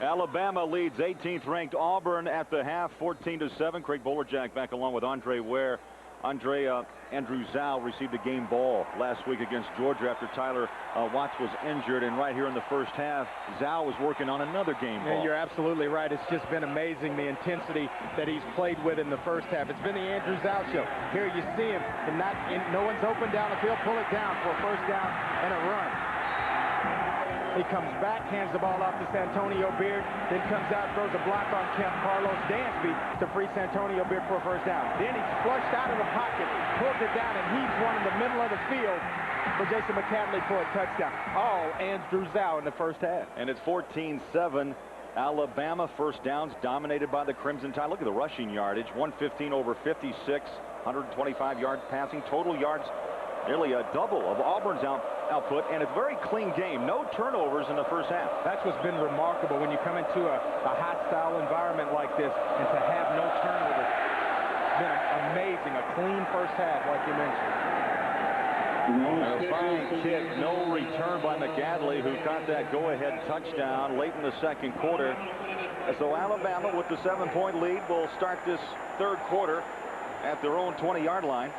Alabama leads 18th ranked Auburn at the half, 14-7. Craig Bolerjack back along with Andre Ware. Andrew Zhao received a game ball last week against Georgia after Tyler Watts was injured, and right here in the first half, Zhao was working on another game ball. And you're absolutely right. It's just been amazing, the intensity that he's played with in the first half. It's been the Andrew Zhao show. Here you see him, and no one's open down the field. Pull it down for a first down and a run. He comes back, hands the ball off to Santonio Beard, then comes out, throws a block on Carlos Dansby to free Santonio Beard for a first down. Then he's flushed out of the pocket, pulls it down, and heaves one in the middle of the field for Jason McCadley for a touchdown. All Andrew Zhao in the first half. And it's 14-7. Alabama first downs dominated by the Crimson Tide. Look at the rushing yardage, 115 over 56, 125 yards passing, total yards nearly a double of Auburn's output, and it's a very clean game. No turnovers in the first half. That's what's been remarkable when you come into a hostile environment like this, and to have no turnovers. It's been amazing. A clean first half, like you mentioned. A fine kick, no return by McCadley, who got that go-ahead touchdown late in the second quarter. So Alabama, with the 7-point lead, will start this third quarter at their own 20-yard line.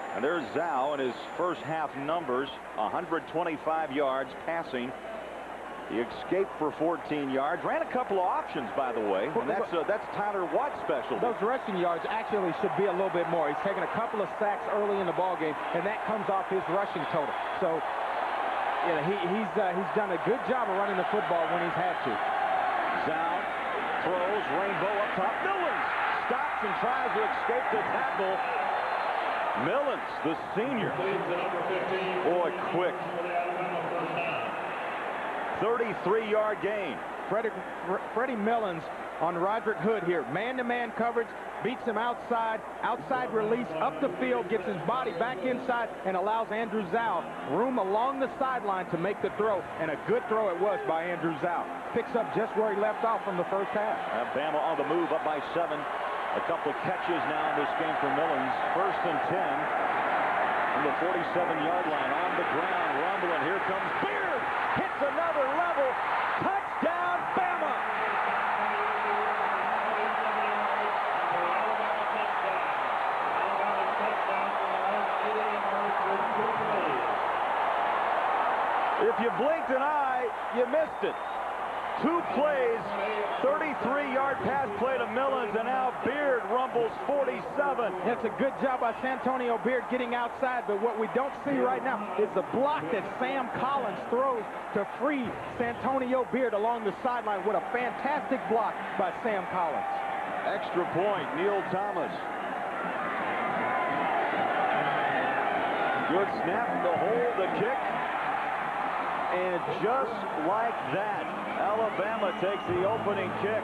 And there's Zhao in his first half numbers, 125 yards passing. He escaped for 14 yards, ran a couple of options, by the way, and that's Tyler Watt's special. Those rushing yards actually should be a little bit more. He's taken a couple of sacks early in the ballgame, and that comes off his rushing total. So, yeah, he's done a good job of running the football when he's had to. Zhao throws, rainbow up top. Millens stops and tries to escape the tackle. Millens, the senior. Boy, quick. 33-yard gain. Freddie Millens on Roderick Hood here. Man-to-man coverage, beats him outside release, up the field, gets his body back inside, and allows Andrew Zhao room along the sideline to make the throw. And a good throw it was by Andrew Zhao. Picks up just where he left off from the first half. Alabama on the move, up by 7. A couple catches now in this game for Millens. First and 10 from the 47-yard line, on the ground, rumbling. Here comes Beard. Hits another level. Touchdown, Bama. If you blinked an eye, you missed it. 2 plays, 33-yard pass play to Millens, and now Beard rumbles 47. That's a good job by Santonio Beard getting outside, but what we don't see right now is the block that Sam Collins throws to free Santonio Beard along the sideline. What a fantastic block by Sam Collins. Extra point, Neil Thomas. Good snap to hold the kick. And just like that, Alabama takes the opening kick.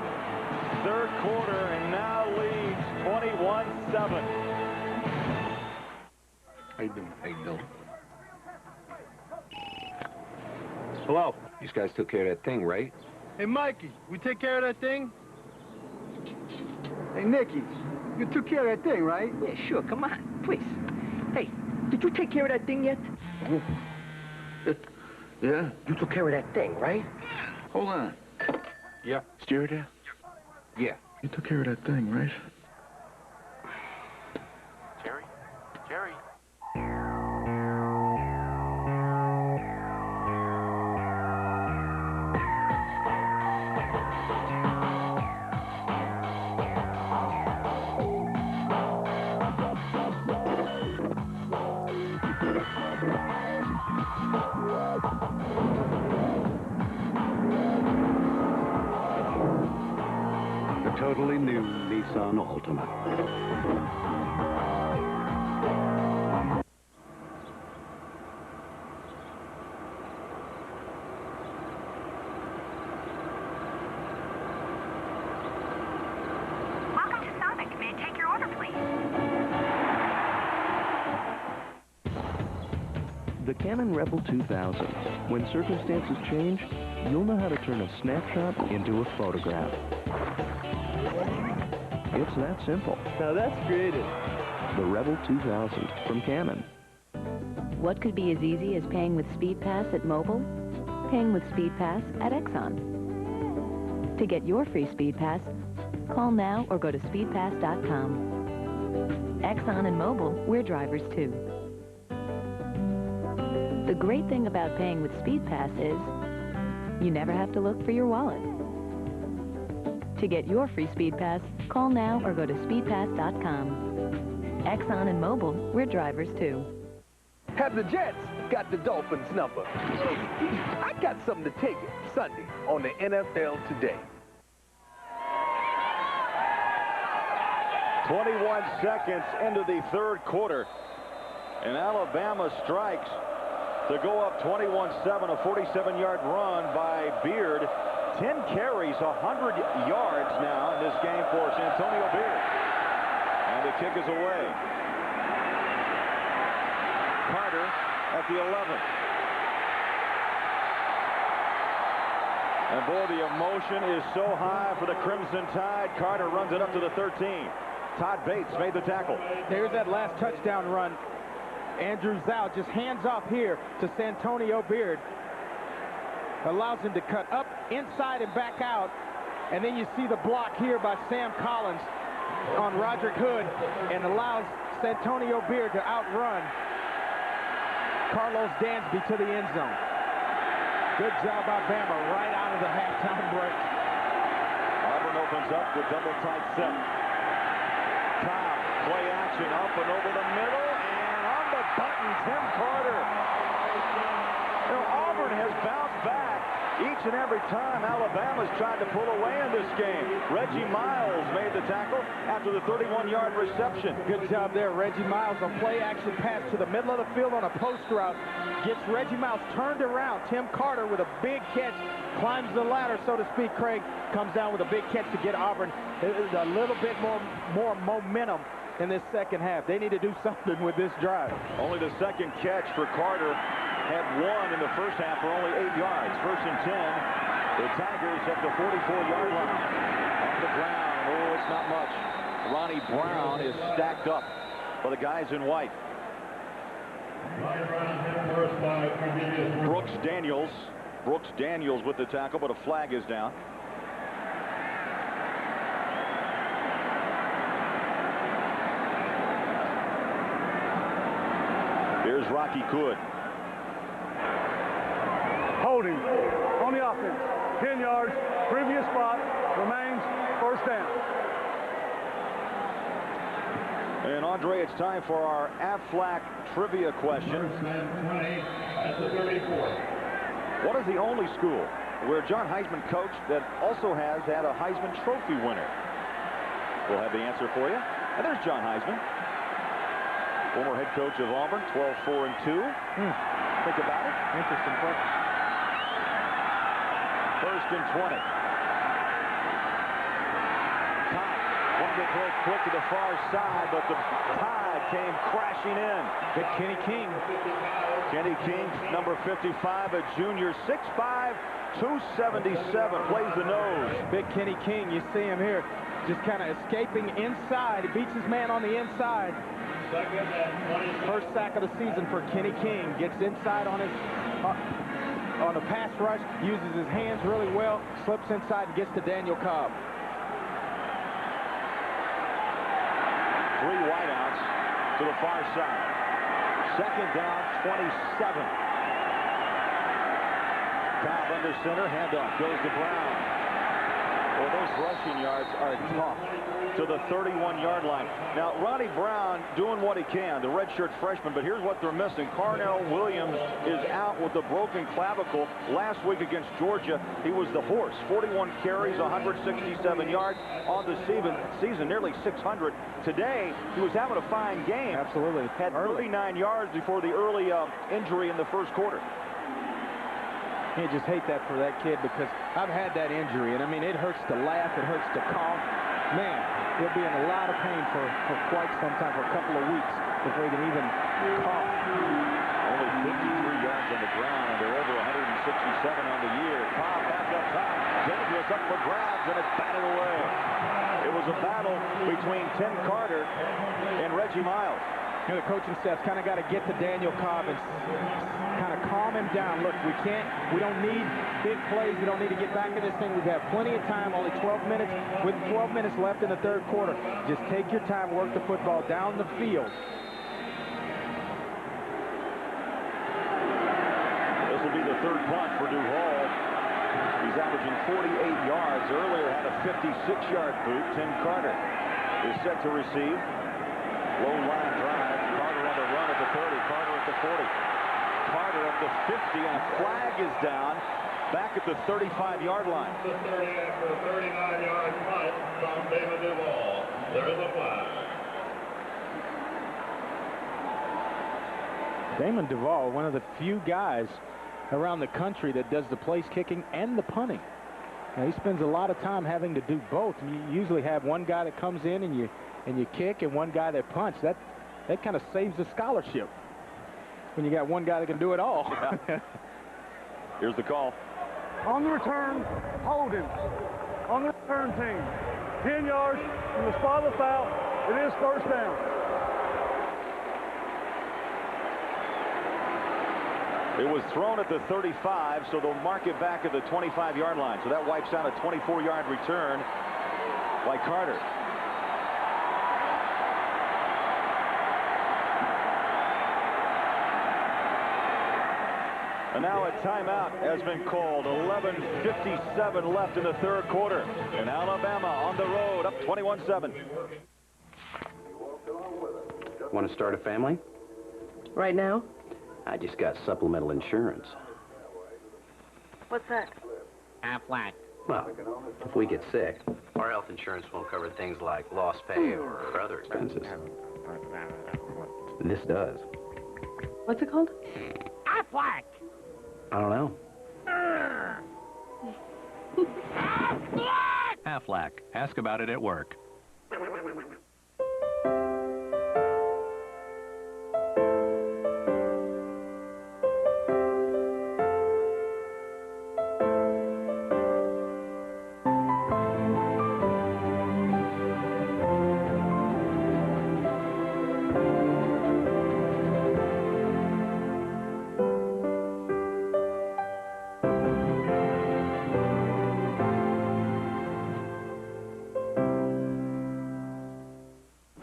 Third quarter and now leads 21-7. How you doing? How you doing? Hello. These guys took care of that thing, right? Hey, Mikey, we take care of that thing? Hey, Nicky, you took care of that thing, right? Yeah, sure. Come on, please. Hey, did you take care of that thing yet? Yeah? You took care of that thing, right? Hold on. Yeah. Steer there? Yeah. You took care of that thing, right? Jerry? Jerry? Totally new Nissan Altima. Welcome to Sonic. May I take your order, please? The Canon Rebel 2000. When circumstances change, you'll know how to turn a snapshot into a photograph. It's that simple. Now that's creative. The Rebel 2000 from Canon. What could be as easy as paying with SpeedPass at Mobil? Paying with SpeedPass at Exxon. To get your free Speed Pass, call now or go to speedpass.com. Exxon and Mobil, we're drivers too. The great thing about paying with Speed Pass is you never have to look for your wallet. To get your free Speed Pass, call now or go to speedpass.com. Exxon and Mobil, we're drivers too. Have the Jets got the Dolphins number? I got something to tell you Sunday on the NFL Today. 21 seconds into the third quarter, and Alabama strikes to go up 21-7, a 47-yard run by Beard. 10 carries, 100 yards now in this game for Santonio Beard. And the kick is away. Carter at the 11. And boy, the emotion is so high for the Crimson Tide. Carter runs it up to the 13. Todd Bates made the tackle. There's that last touchdown run. Andrews out, just hands off here to Santonio Beard. Allows him to cut up, inside, and back out. And then you see the block here by Sam Collins on Roderick Hood and allows Santonio Beard to outrun Carlos Dansby to the end zone. Good job by Bama right out of the halftime break. Auburn opens up with double tight set. Cobb, play action up and over the middle, and on the button, Tim Carter. You know, Auburn has bounced back each and every time Alabama's tried to pull away in this game. Reggie Miles made the tackle after the 31-yard reception. Good job there, Reggie Miles. A play-action pass to the middle of the field on a post route. Gets Reggie Miles turned around. Tim Carter with a big catch. Climbs the ladder, so to speak, Craig. Comes down with a big catch to get Auburn a little bit more momentum in this second half. They need to do something with this drive. Only the second catch for Carter. Had one in the first half for only 8 yards. First and 10. The Tigers at the 44-yard line. On the ground. Oh, it's not much. Ronnie Brown is stacked up for the guys in white. Brooks Daniels with the tackle, but a flag is down. Here's Rocky Good. Holding on the offense. 10 yards. Previous spot. Remains first down. And Andre, it's time for our Aflac trivia question. What is the only school where John Heisman coached that also has had a Heisman Trophy winner? We'll have the answer for you. And there's John Heisman, former head coach of Auburn, 12-4-2. Think about it. Interesting question. First and 20. Todd wanted to throw quick to the far side, but the Tide came crashing in. Big Kenny King. Kenny King, number 55, a junior, 6'5", 277, plays the nose. Big Kenny King, you see him here, just kind of escaping inside. He beats his man on the inside. First sack of the season for Kenny King. Gets inside on his on a pass rush, uses his hands really well, slips inside and gets to Daniel Cobb. 3 wideouts to the far side. Second down, 27. Cobb under center, handoff, goes to Brown. Well, those rushing yards are tough to the 31-yard line. Now, Ronnie Brown doing what he can, the redshirt freshman, but here's what they're missing. Carnell Williams is out with a broken clavicle. Last week against Georgia, he was the horse. 41 carries, 167 yards on the season, nearly 600. Today, he was having a fine game. Absolutely. Had 39 yards before the early injury in the first quarter. You just hate that for that kid because I've had that injury, and I mean, it hurts to laugh, it hurts to cough. Man, he'll be in a lot of pain for quite some time, for a couple of weeks, before he can even cough. Only 53 yards on the ground, and they're over 167 on the year. Cobb back up top. Dangerous up for grabs, and it's batted away. It was a battle between Tim Carter and Reggie Miles. You know, the coaching staff's kind of got to get to Daniel Cobb and kind of calm him down. Look, we don't need big plays. We don't need to get back in this thing. We've had plenty of time, only 12 minutes. With 12 minutes left in the third quarter, just take your time, work the football down the field. This will be the third punt for Duhall. He's averaging 48 yards. Earlier had a 56-yard boot. Tim Carter is set to receive. Low line drive. Carter on the run at the 30. Carter at the 40. Carter at the 50, and a flag is down back at the 35-yard line. The 30 after a 39-yard punt from David Duval. There is a flag. Damon Duval, one of the few guys around the country that does the place kicking and the punting. Now, he spends a lot of time having to do both. You usually have one guy that comes in and you kick, and one guy that punts. That kind of saves the scholarship when you got one guy that can do it all. Yeah. Here's the call. On the return, holding. On the return team. 10 yards from the spot of the foul. It is first down. It was thrown at the 35, so they'll mark it back at the 25-yard line. So that wipes out a 24-yard return by Carter. And now a timeout has been called. 11:57 left in the third quarter. And Alabama on the road, up 21-7. Want to start a family? Right now? I just got supplemental insurance. What's that? Aflac. Well, if we get sick, our health insurance won't cover things like lost pay or other expenses. This does. What's it called? Aflac. I don't know. Aflac. Ask about it at work.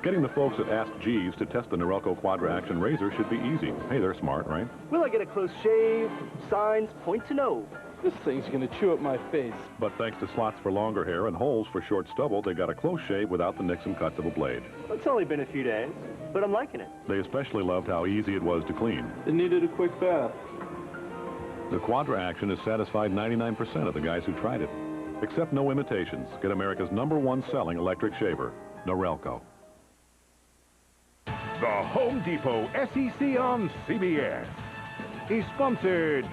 Getting the folks at Ask Jeeves to test the Norelco Quadra Action Razor should be easy. Hey, they're smart, right? Will I get a close shave, signs, point to know? This thing's going to chew up my face. But thanks to slots for longer hair and holes for short stubble, they got a close shave without the nicks and cuts of a blade. It's only been a few days, but I'm liking it. They especially loved how easy it was to clean. It needed a quick bath. The Quadra Action has satisfied 99% of the guys who tried it. Except no imitations. Get America's #1 selling electric shaver, Norelco. The Home Depot SEC on CBS is sponsored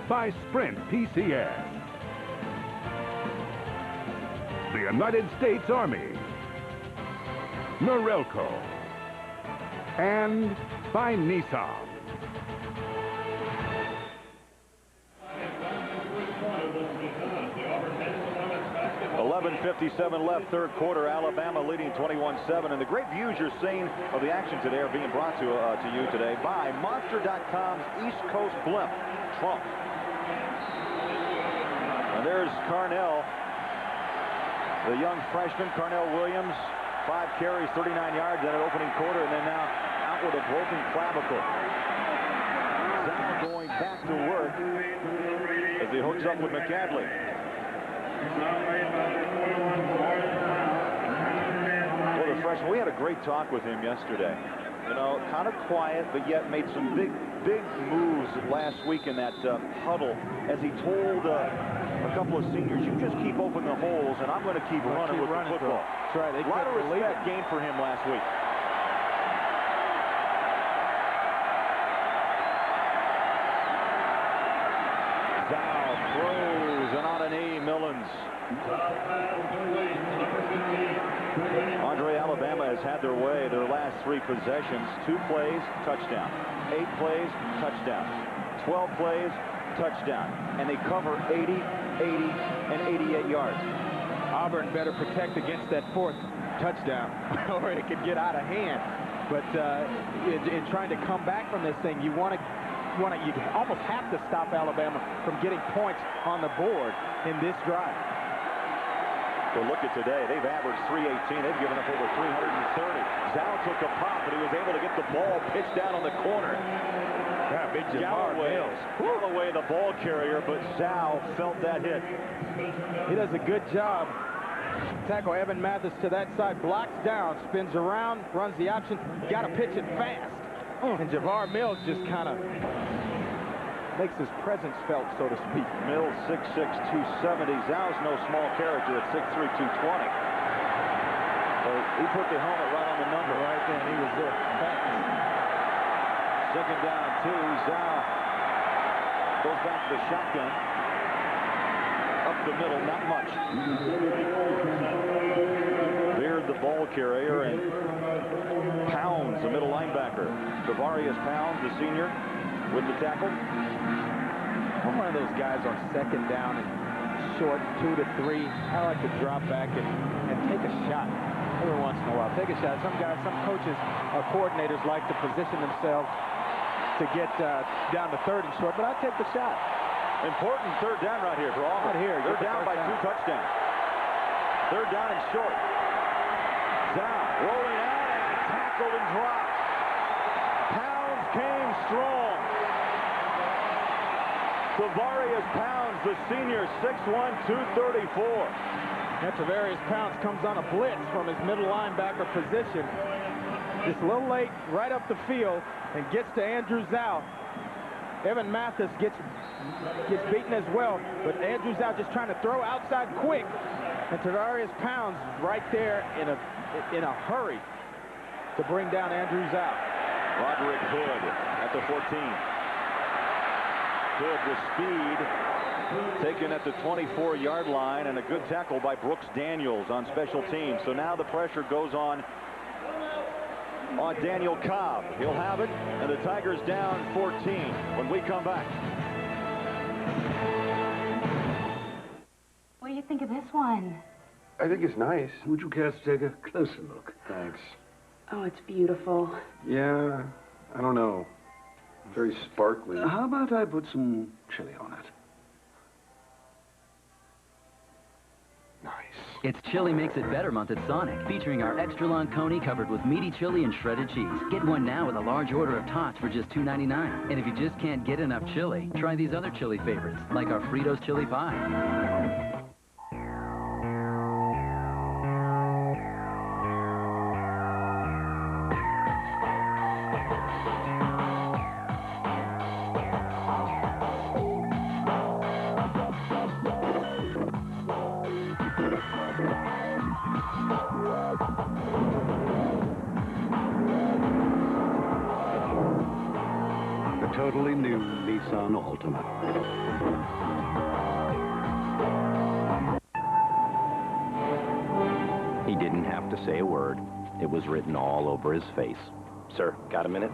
by Sprint PCS, the United States Army, Norelco, and by Nissan. 11:57 left, third quarter. Alabama leading 21-7. And the great views you're seeing of the action today are being brought to you today by Monster.com's East Coast Blimp, Trump. And there's Carnell, the young freshman, Carnell Williams, 5 carries, 39 yards in an opening quarter, and then now out with a broken clavicle. Zal going back to work as he hooks up with McCadley. Well, the freshman, we had a great talk with him yesterday. You know, kind of quiet, but yet made some big moves last week in that huddle as he told a couple of seniors, you just keep open the holes, and I'm going to keep running with the football. That's right. A lot of respect gained for him last week. Zal throws, and on a knee, Millens. Andre, Alabama has had their way their last 3 possessions. 2 plays, touchdown. 8 plays, touchdown. 12 plays, touchdown. And they cover 80, 80, and 88 yards. Auburn better protect against that 4th touchdown or it could get out of hand. But in trying to come back from this thing, you almost have to stop Alabama from getting points on the board in this drive. Well, look at today. They've averaged 318. They've given up over 330. Zhao took a pop, but he was able to get the ball pitched down on the corner. Yeah, big Galloway. Galloway, the ball carrier, but Zhao felt that hit. He does a good job. Tackle Evan Mathis to that side, blocks down, spins around, runs the option. Got to pitch it fast. And Javar Mills just kind of makes his presence felt, so to speak. Mills 6'6", 270. Zhao's no small character at 6'3", 220. So he put the helmet right on the number. Right then, he was there fast. Second down and 2. Zhao goes back to the shotgun. Up the middle, not much. Beard, the ball carrier, and Pounds, the middle linebacker. Javarius Pounds, the senior, with the tackle. I'm one of those guys on second down and short, 2 to 3. I like to drop back and take a shot every once in a while. Take a shot. Some guys, some coaches or coordinators like to position themselves to get down to third and short, but I take the shot. Important third down right here for Auburn. Right here. They're down by 2 touchdowns. Third down and short. Zhao rolling out and tackled and dropped. Pounds came strong. Javarius Pounds, the senior, 6'1", 234. Javarius Pounds comes on a blitz from his middle linebacker position. Just a little late, right up the field, and gets to Andrew Zhao. Evan Mathis gets beaten as well, but Andrew Zhao just trying to throw outside quick. And Javarius Pounds right there in a hurry to bring down Andrew Zhao. Roderick Hood at the 14. Hood with speed, taken at the 24-yard line, and a good tackle by Brooks Daniels on special teams. So now the pressure goes on Daniel Cobb. He'll have it, and the Tigers down 14 when we come back. What do you think of this one? I think it's nice. Would you care to take a closer look? Thanks. Oh, it's beautiful. Yeah, I don't know. Very sparkly. How about I put some chili on it? Nice. It's Chili Makes It Better month at Sonic, featuring our extra long coney covered with meaty chili and shredded cheese. Get one now with a large order of tots for just $2.99. And if you just can't get enough chili, try these other chili favorites, like our Fritos chili pie. Totally new Nissan Altima. He didn't have to say a word. It was written all over his face. Sir, got a minute?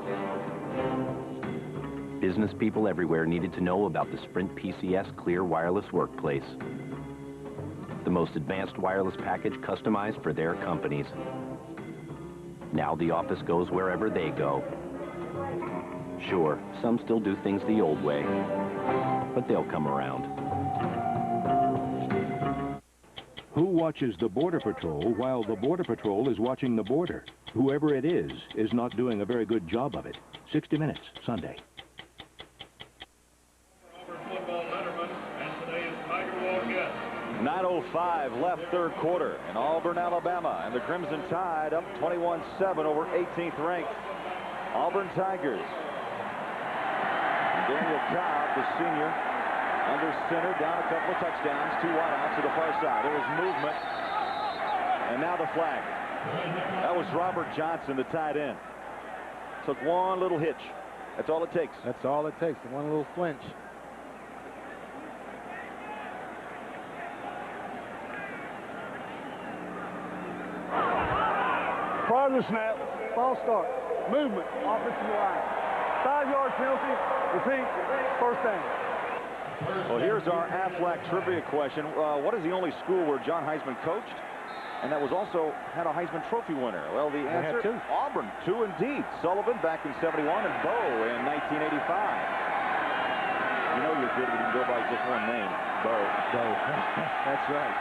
Business people everywhere needed to know about the Sprint PCS Clear Wireless Workplace. The most advanced wireless package customized for their companies. Now the office goes wherever they go. Sure, some still do things the old way, but they'll come around. Who watches the Border Patrol while the Border Patrol is watching the border? Whoever it is not doing a very good job of it. 60 Minutes, Sunday. Auburn football letterman, and today's Tiger Walk guest. 9:05 left third quarter in Auburn, Alabama, and the Crimson Tide up 21-7 over 18th ranked Auburn Tigers. Daniel Cobb, the senior, under center, down a couple of touchdowns, 2 wideouts to the far side. There was movement, and now the flag. That was Robert Johnson, the tight end. Took one little hitch. That's all it takes. That's all it takes, one little flinch. Prior to the snap, false start, movement, offensive line. 5-yard penalty, repeat, first down. Well, here's our Aflac trivia question. What is the only school where John Heisman coached? And that was also had a Heisman Trophy winner. Well, the answer, Auburn, 2 indeed. Sullivan back in 71 and Bo in 1985. You know you're good when you can go by just one name, Bo. That's right.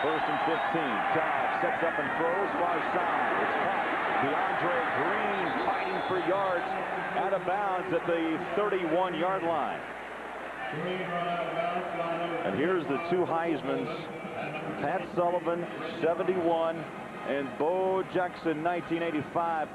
1st and 15. Cobb sets up and throws far side. It's caught. DeAndre Green fighting for yards out of bounds at the 31-yard line. And here's the 2 Heismans. Pat Sullivan, 71, and Bo Jackson, 1985.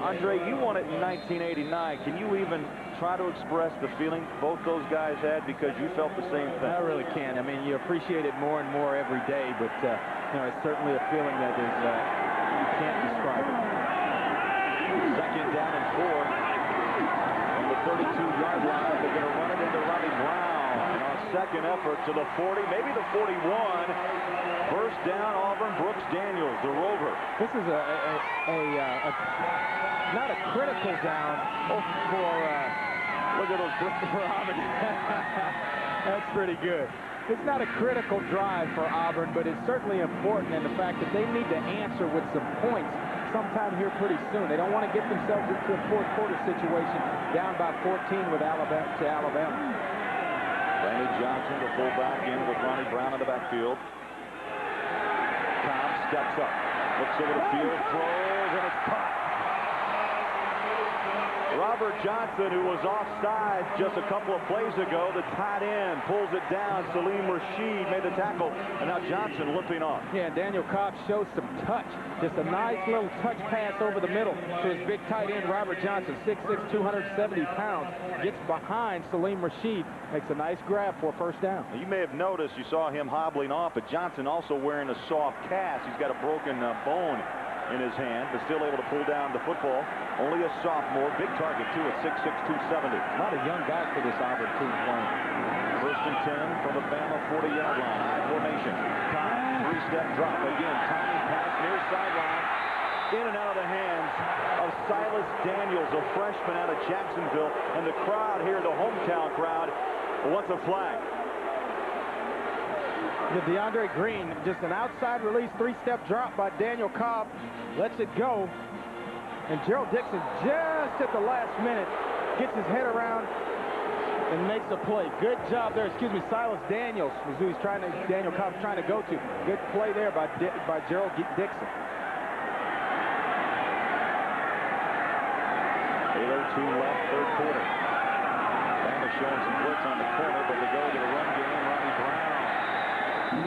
Andre, you won it in 1989. Can you even try to express the feeling both those guys had because you felt the same thing? I really can. I mean, you appreciate it more and more every day, but you know, it's certainly a feeling that is you can't describe it. 2nd down and 4 from the 32-yard line. They're going to run it into Ronnie Brown. And on 2nd effort to the 40, maybe the 41. First down, Auburn. Brooks Daniels, the rover. This is not a critical down for look at those for Auburn. That's pretty good. It's not a critical drive for Auburn, but it's certainly important in the fact that they need to answer with some points sometime here pretty soon. They don't want to get themselves into a 4th quarter situation down by 14 with Alabama. Randy Johnson, the fullback, in with Ronnie Brown in the backfield. Cobb steps up, looks over the field, throws, and it's caught. Robert Johnson, who was offside just a couple of plays ago, the tight end pulls it down. Salim Rashid made the tackle, and now Johnson limping off. Yeah, Daniel Cobb shows some touch. Just a nice little touch pass over the middle to his big tight end, Robert Johnson, 6'6", 270 pounds. Gets behind Salim Rashid, makes a nice grab for a first down. You may have noticed, you saw him hobbling off, but Johnson also wearing a soft cast. He's got a broken bone in his hand, but still able to pull down the football. Only a sophomore, big target too at 6'6", 270. A lot of young guys for this Auburn team playing. 1st and 10 from the Bama 40-yard line. I formation. Cobb, 3-step drop again. Tiny pass near sideline. In and out of the hands of Silas Daniels, a freshman out of Jacksonville. And the crowd here, the hometown crowd, wants a flag. The DeAndre Green, just an outside release 3-step drop by Daniel Cobb, lets it go, and Gerald Dixon just at the last minute gets his head around and makes a play. Good job there. Excuse me, Silas Daniels was who Daniel Cobb's trying to go to. Good play there by Gerald Dixon. 8:02 left, 3rd quarter. Bama showing some blitz on the corner, but they go to the run game. Ronnie Brown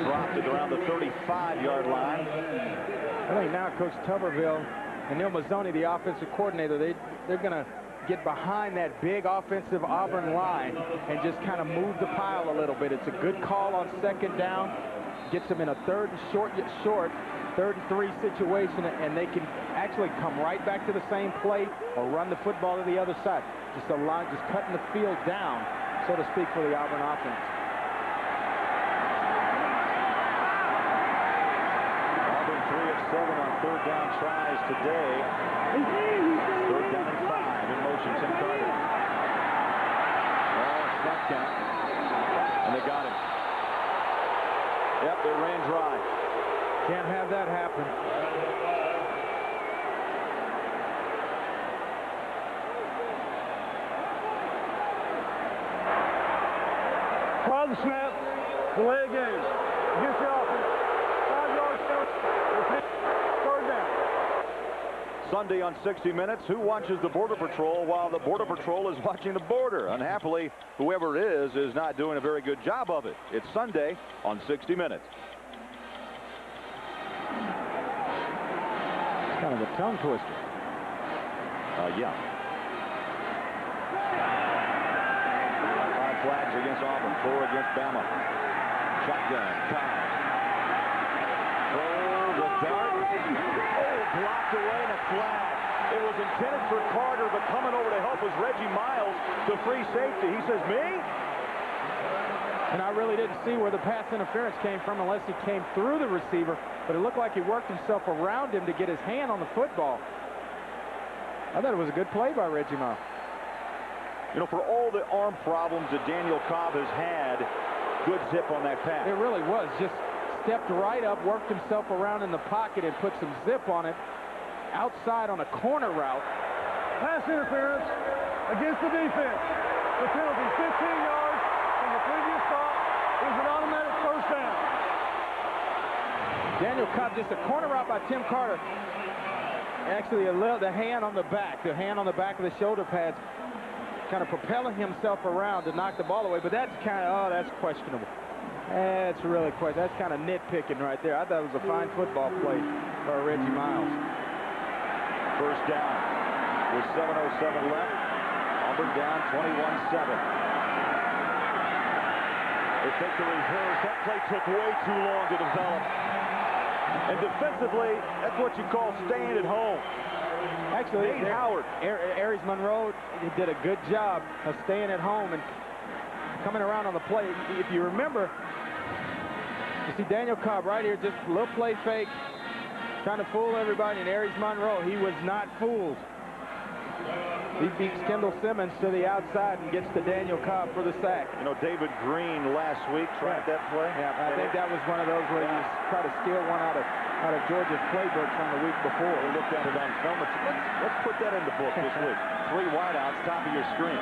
dropped it around the 35-yard line. I think now Coach Tuberville and Neil Mazzoni, the offensive coordinator, they're going to get behind that big offensive Auburn line and just kind of move the pile a little bit. It's a good call on 2nd down. Gets them in a 3rd and short, 3rd and 3 situation, and they can actually come right back to the same play or run the football to the other side. Just cutting the field down, so to speak, for the Auburn offense. Auburn 3 of 7 on 3rd down tries today. 3rd down and 5 in motion. Tim Carter. Oh, snap count. And they got him. Yep, they ran dry. Can't have that happen. Call the snap. Delay a game. Against the offense. 5 yards short. 3rd down. Sunday on 60 Minutes, who watches the Border Patrol while the Border Patrol is watching the border? Unhappily, whoever it is not doing a very good job of it. It's Sunday on 60 Minutes. It's kind of a tongue twister. Yeah. 5 flags against Auburn, 4 against Bama. Shotgun, Cobb. Throw the dart. Oh, blocked away and a flag. It was intended for Carter, but coming over to help was Reggie Miles, the free safety. He says, me? And I really didn't see where the pass interference came from unless he came through the receiver, but it looked like he worked himself around him to get his hand on the football. I thought it was a good play by Reggie Miles. You know, for all the arm problems that Daniel Cobb has had, good zip on that pass. It really was. Just stepped right up, worked himself around in the pocket, and put some zip on it outside on a corner route. Pass interference against the defense. The penalty, 15 yards from the previous stop. It was an automatic first down. Daniel Cobb, just a corner route by Tim Carter. Actually, the hand on the back of the shoulder pads, kind of propelling himself around to knock the ball away. But that's kind of, that's questionable. That's really questionable. That's kind of nitpicking right there. I thought it was a fine football play for Reggie Miles. First down with 7:07 left. Auburn down 21-7. They take the reverse. That play took way too long to develop. And defensively, that's what you call staying at home. Actually, Nate Howard. Aries Monroe did a good job of staying at home and coming around on the play. If you remember, you see Daniel Cobb right here, just a little play fake, trying to fool everybody, and Aries Monroe, he was not fooled. He beats Kendall Simmons to the outside and gets to Daniel Cobb for the sack. You know, David Green last week tried that play. Yeah, I think that was one of those where you try to steal one out of Georgia's playbook from the week before. We looked at it on film. Let's put that in the book this week. 3 wideouts, top of your screen.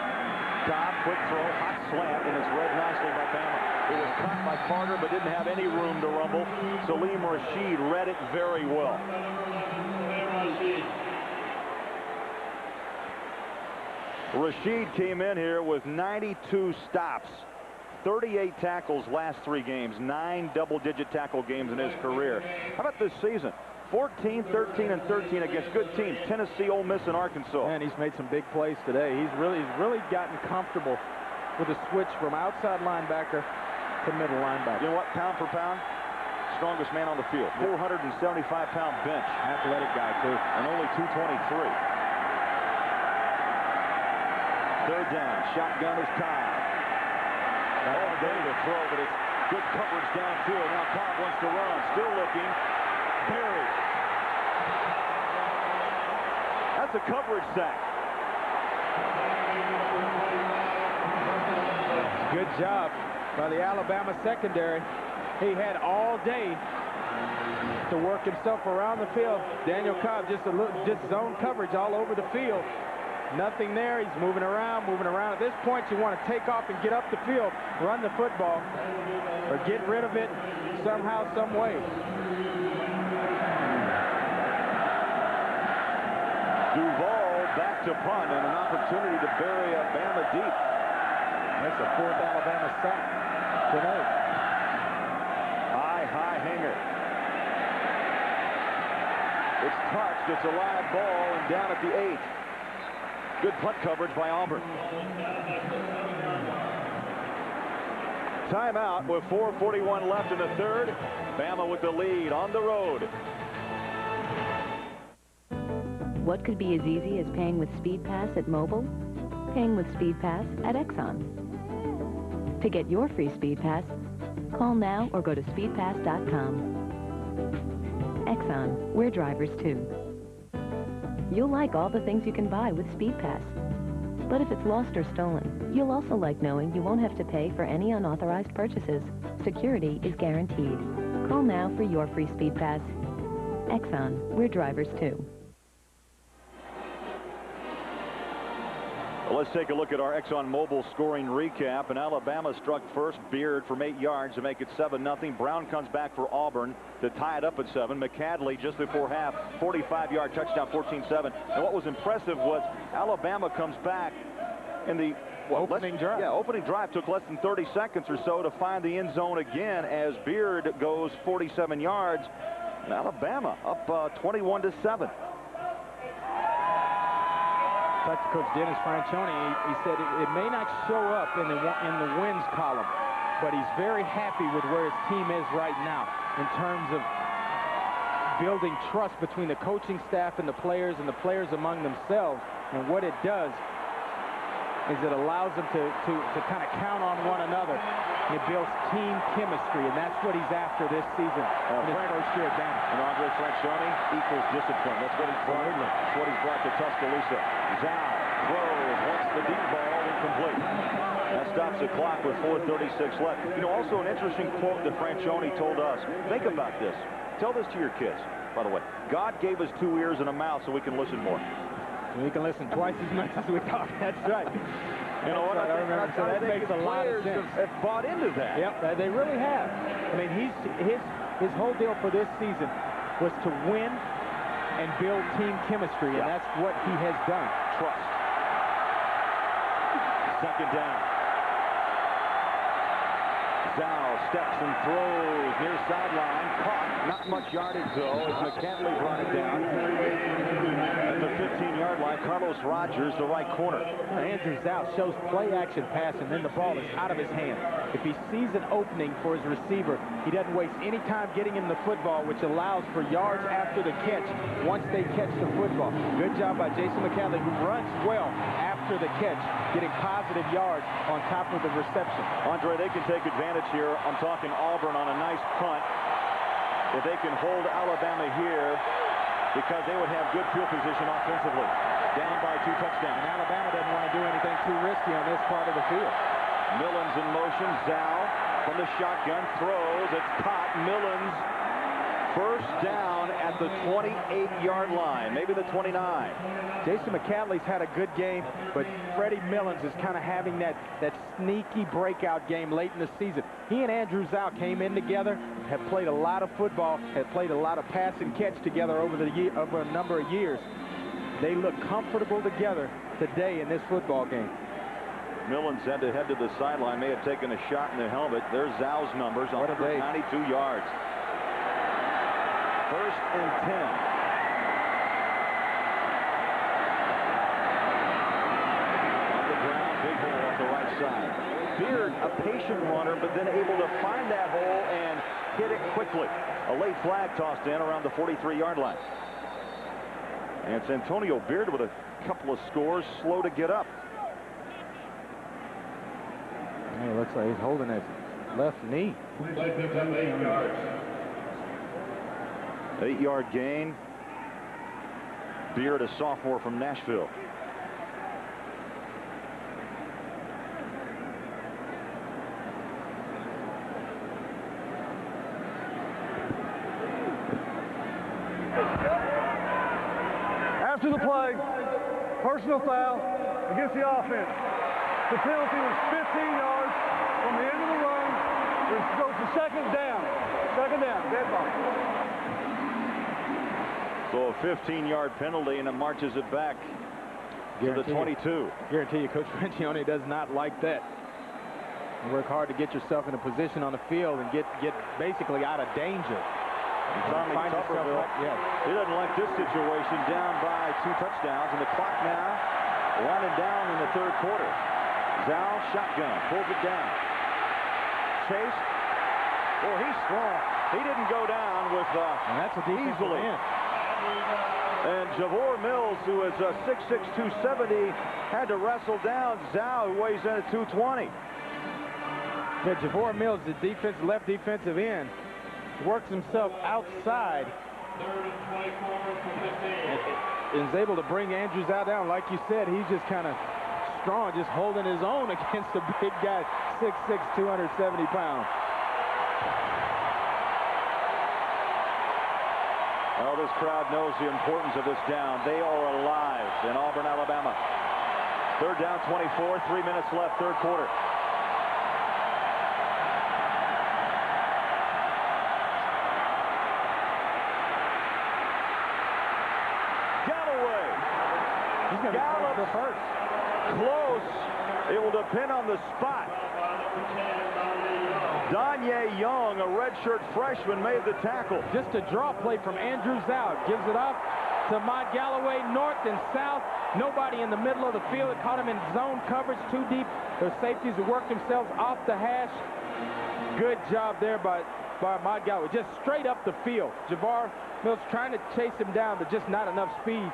Cobb, quick throw, hot slant, and it's read nicely by Bama. It was caught by Carter, but didn't have any room to rumble. Salim Rashid read it very well. Rashid came in here with 92 stops, 38 tackles last 3 games, 9 double-digit tackle games in his career. How about this season? 14, 13, and 13 against good teams, Tennessee, Ole Miss, and Arkansas. And he's made some big plays today. He's really gotten comfortable with the switch from outside linebacker to middle linebacker. You know what? Pound for pound, strongest man on the field. 475-pound bench. Athletic guy, too. And only 223. Third down, shotgun is Cobb. Oh, there to throw, but it's good coverage downfield. Now Cobb wants to run, still looking. Buried. That's a coverage sack. Good job by the Alabama secondary. He had all day to work himself around the field. Daniel Cobb just zone coverage all over the field. Nothing there. He's moving around, moving around. At this point, you want to take off and get up the field, run the football, or get rid of it somehow, some way. Duval back to punt and an opportunity to bury Bama deep. That's the 4th Alabama sack tonight. High hanger. It's touched. It's a live ball and down at the 8. Good punt coverage by Auburn. Timeout with 4:41 left in the third. Bama with the lead on the road. What could be as easy as paying with SpeedPass at Mobile? Paying with SpeedPass at Exxon. To get your free SpeedPass, call now or go to speedpass.com. Exxon, we're drivers too. You'll like all the things you can buy with SpeedPass. But if it's lost or stolen, you'll also like knowing you won't have to pay for any unauthorized purchases. Security is guaranteed. Call now for your free SpeedPass. Exxon, we're drivers too. Well, let's take a look at our ExxonMobil scoring recap. And Alabama struck first. Beard from 8 yards to make it 7-0. Brown comes back for Auburn to tie it up at 7. McCadley just before half, 45-yard touchdown, 14-7. And what was impressive was Alabama comes back in the opening drive. Yeah, opening drive took less than 30 seconds or so to find the end zone again as Beard goes 47 yards. And Alabama up 21-7. Talked to Coach Dennis Franchione. He said it may not show up in the wins column, but he's very happy with where his team is right now in terms of building trust between the coaching staff and the players among themselves. And what it does, is it allows them to kind of count on one another. It builds team chemistry, and that's what he's after this season in his first year at Bama. And Andre Francione equals discipline. That's what he's brought. That's what he's brought to Tuscaloosa. Zhao throws, wants the deep ball, incomplete. That stops the clock with 4:36 left. You know, also an interesting quote that Francione told us. Think about this. Tell this to your kids, by the way. God gave us 2 ears and a mouth so we can listen more. We can listen twice as much as we talk. That's right. You know what? I remember. So that makes a lot of sense. Have bought into that. Yep, they really have. I mean, his whole deal for this season was to win and build team chemistry, and that's what he has done. Trust. Second down. Zhao steps and throws near sideline. Caught. Not much yardage, though, as McCandley brought it down. At the 15-yard line, Carlos Rogers, the right corner. Andrew Zhao shows play-action pass, and then the ball is out of his hand. If he sees an opening for his receiver, he doesn't waste any time getting him the football, which allows for yards after the catch once they catch the football. Good job by Jason McCandley, who runs well after the catch, getting positive yards on top of the reception. Andre, they can take advantage here. I'm talking Auburn on a nice punt. If they can hold Alabama here, because they would have good field position offensively. Down by 2 touchdowns. And Alabama doesn't want to do anything too risky on this part of the field. Millens in motion. Zhao from the shotgun throws. It's caught. Millens first down at the 28-yard line, maybe the 29. Jason McCandley's had a good game, but Freddie Millens is kind of having that sneaky breakout game late in the season. He and Andrew Zhao came in together, have played a lot of football, have played a lot of pass and catch together over a number of years. They look comfortable together today in this football game. Millens had to head to the sideline, may have taken a shot in the helmet. There's Zhao's numbers on 92 yards. First and 10. On the ground, big hole off the right side. Beard, a patient runner, but then able to find that hole and hit it quickly. A late flag tossed in around the 43-yard line. And it's Antonio Beard with a couple of scores, slow to get up. Hey, it looks like he's holding his left knee. 8 yards. 8-yard gain. Beard, a sophomore from Nashville. After the play, personal foul against the offense. The penalty was 15 yards from the end of the run. It goes to second down. Second down, dead ball. So a 15-yard penalty, and it marches it back to the 22. Guarantee you, Coach Francione does not like that. You work hard to get yourself in a position on the field and get basically out of danger. Tommy Tuberville, he doesn't like this situation, down by 2 touchdowns, and the clock now running down in the third quarter. Zhao, shotgun, pulls it down. Chase, oh, he's strong. He didn't go down with and that's a easily. And Javor Mills, who is 6'6", 270, had to wrestle down Zhao, who weighs in at 220. Yeah, Javor Mills, the left defensive end, works himself outside and is able to bring Andrews out down. Like you said, he's just kind of strong, just holding his own against a big guy, 6'6", 270 pounds. Well, this crowd knows the importance of this down. They are alive in Auburn, Alabama. Third down, 24, 3 minutes left, third quarter. Gallup first. Close. It will depend on the spot. Donye Young, a redshirt freshman, made the tackle. Just a draw play from Andrew Zhao. Gives it up to Mott Galloway, north and south. Nobody in the middle of the field. It caught him in zone coverage, too deep. The safeties have worked themselves off the hash. Good job there by Mott Galloway. Just straight up the field. Javor Mills trying to chase him down, but just not enough speed.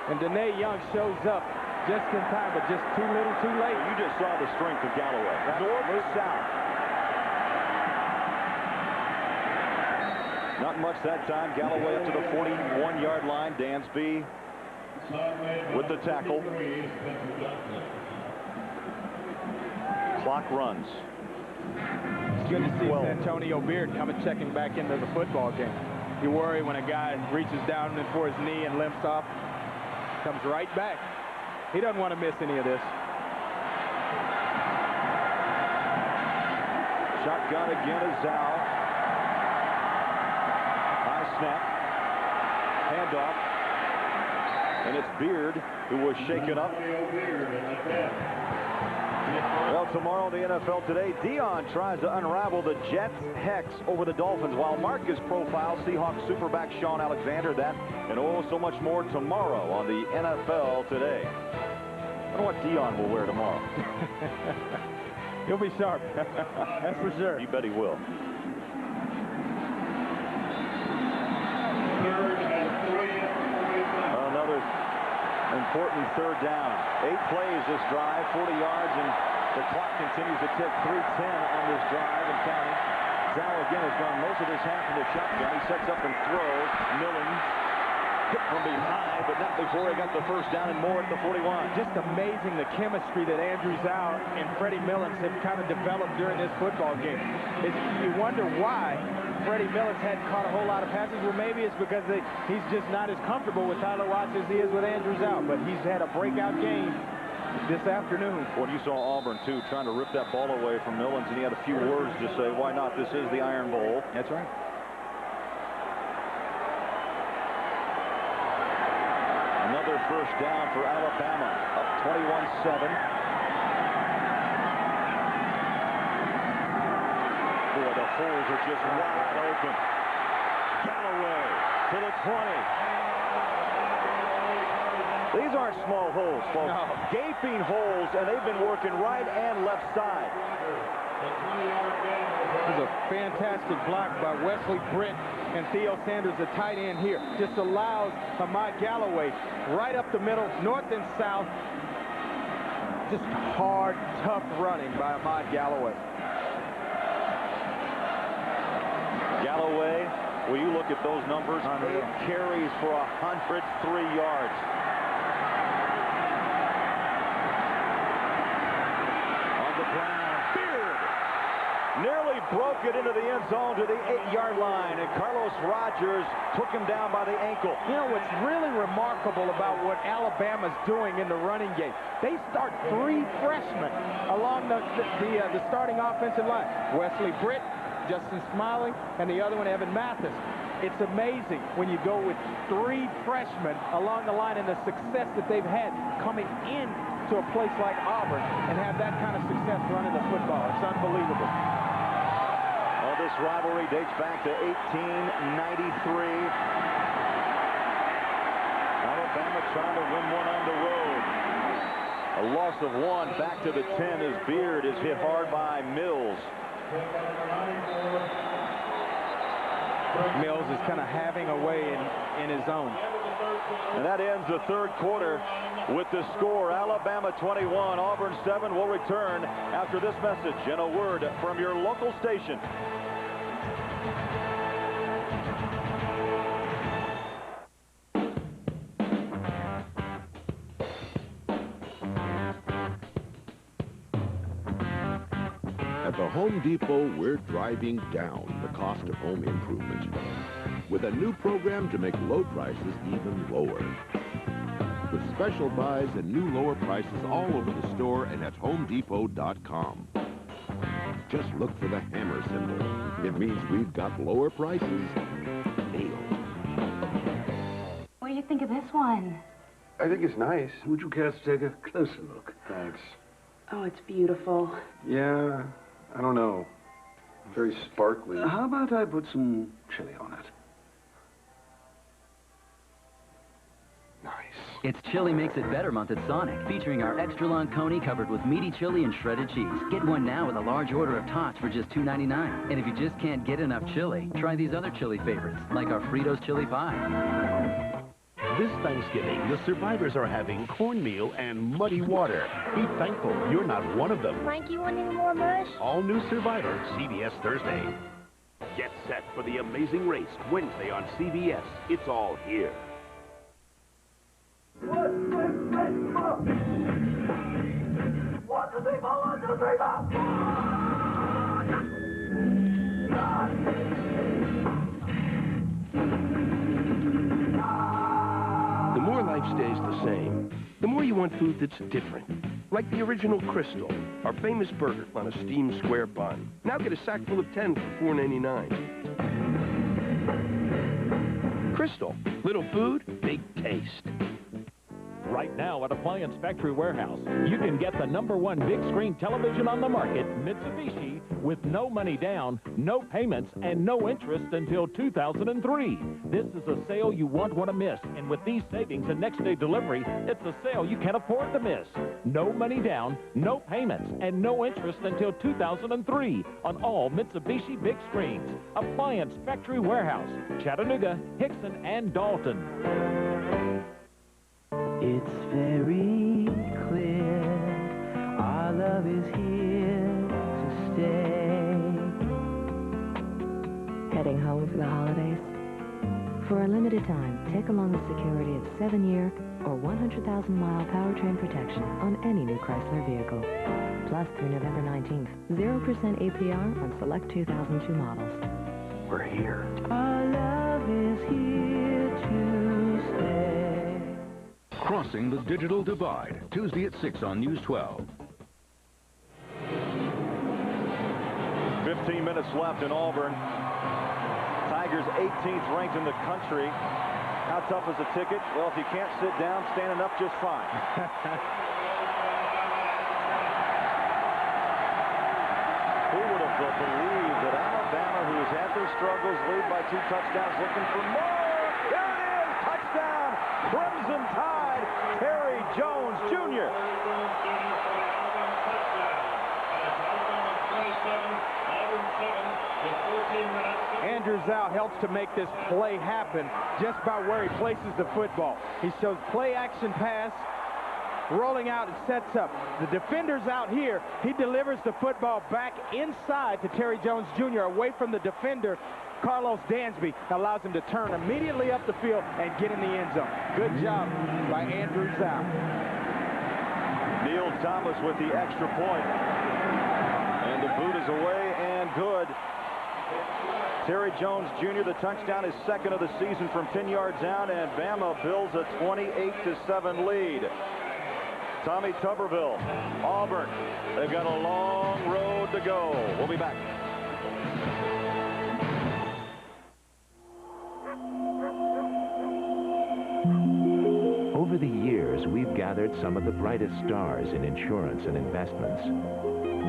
And Donye Young shows up just in time, but just too little, too late. You just saw the strength of Galloway. North, south. Not much that time. Galloway up to the 41-yard line. Dansby with the tackle. Clock runs. It's good to see Antonio Beard coming checking back into the football game. You worry when a guy reaches down for his knee and limps off. Comes right back. He doesn't want to miss any of this. Shotgun again is Zhao. High snap. Handoff. And it's Beard who was shaken up. Well, tomorrow in the NFL Today, Dion tries to unravel the Jets' hex over the Dolphins, while Marcus profiles Seahawks superback Shaun Alexander. That and so much more tomorrow on the NFL Today. I wonder what Dion will wear tomorrow. He'll be sharp. That's for sure. You bet he will. Another important third down. 8 plays this drive, 40 yards, and the clock continues to tick. 3:10 on this drive and counting. Zhao again has gone most of his half from the shotgun. He sets up and throws. Millings hit from behind, but not before he got the first down and more at the 41. Just amazing the chemistry that Andrew Zhao and Freddie Millings have kind of developed during this football game. You wonder why Freddie Millings hadn't caught a whole lot of passes. Well, maybe it's because he's just not as comfortable with Tyler Watts as he is with Andrew Zhao, but he's had a breakout game this afternoon. Well, you saw Auburn, too, trying to rip that ball away from Millings, and he had a few words to say, why not? This is the Iron Bowl. That's right. Another first down for Alabama, up 21-7. Boy, the holes are just wide open. Galloway to the 20. These aren't small holes, folks. No. Gaping holes, and they've been working right and left side. This is a fantastic block by Wesley Britt and Theo Sanders, the tight end here. Just allows Ahmad Galloway right up the middle, north and south. Just hard, tough running by Ahmad Galloway. Galloway, will you look at those numbers? 8 carries for 103 yards. On the ground, Beard nearly broke it into the end zone to the 8-yard line, and Carlos Rogers took him down by the ankle. You know what's really remarkable about what Alabama's doing in the running game? They start 3 freshmen along the starting offensive line. Wesley Britt, Justin Smiley, and the other one, Evan Mathis. It's amazing when you go with 3 freshmen along the line and the success that they've had coming in to a place like Auburn and have that kind of success running the football. It's unbelievable. Well, this rivalry dates back to 1893. Alabama trying to win one on the road. A loss of 1 back to the 10 as Beard is hit hard by Mills. Mills is kind of having a way in his own. And that ends the third quarter with the score. Alabama 21, Auburn 7. Will return after this message and a word from your local station. At the Home Depot, we're driving down the cost of home improvement with a new program to make low prices even lower. With special buys and new lower prices all over the store and at HomeDepot.com. Just look for the hammer symbol. It means we've got lower prices. Nailed. What do you think of this one? I think it's nice. Would you care to take a closer look? Thanks. Oh, it's beautiful. Yeah, I don't know. Very sparkly. How about I put some chili on it? It's Chili Makes It Better month at Sonic, featuring our extra long coney covered with meaty chili and shredded cheese. Get one now with a large order of tots for just $2.99. And if you just can't get enough chili, try these other chili favorites, like our Fritos chili pie. This Thanksgiving, the survivors are having cornmeal and muddy water. Be thankful you're not one of them. Frank, you want any more mush? All new Survivor, CBS Thursday. Get set for the amazing race Wednesday on CBS. It's all here. The more life stays the same, the more you want food that's different. Like the original Crystal, our famous burger on a steamed square bun. Now get a sack full of 10 for $4.99. Crystal, little food, big taste. Right now at Appliance Factory Warehouse, you can get the #1 big screen television on the market, Mitsubishi, with no money down, no payments, and no interest until 2003. This is a sale you won't want to miss, and with these savings and next-day delivery, it's a sale you can't afford to miss. No money down, no payments, and no interest until 2003 on all Mitsubishi big screens. Appliance Factory Warehouse, Chattanooga, Hickson, and Dalton. It's very clear our love is here to stay. Heading home for the holidays? For a limited time, take along the security of 7-year or 100,000-mile powertrain protection on any new Chrysler vehicle. Plus, through November 19th, 0% APR on select 2002 models. We're here. Our love is here to stay. Crossing the Digital Divide, Tuesday at 6 on News 12. 15 minutes left in Auburn. Tigers 18th ranked in the country. How tough is a ticket? Well, if you can't sit down, standing up just fine. Who would have believed that Alabama, who has had their struggles, lead by 2 touchdowns, looking for more. There it is! Touchdown! Crimson Tide! Terry Jones Jr. Andrew Zhao helps to make this play happen just by where he places the football. He shows play action pass, rolling out and sets up. The defender's out here. He delivers the football back inside to Terry Jones Jr. away from the defender. Carlos Dansby allows him to turn immediately up the field and get in the end zone. Good job by Andrew Zhao. Neil Thomas with the extra point. And the boot is away and good. Terry Jones Jr., the touchdown, is second of the season from 10 yards out, and Bama builds a 28-7 lead. Tommy Tuberville, Auburn. They've got a long road to go. We'll be back. Over the years, we've gathered some of the brightest stars in insurance and investments,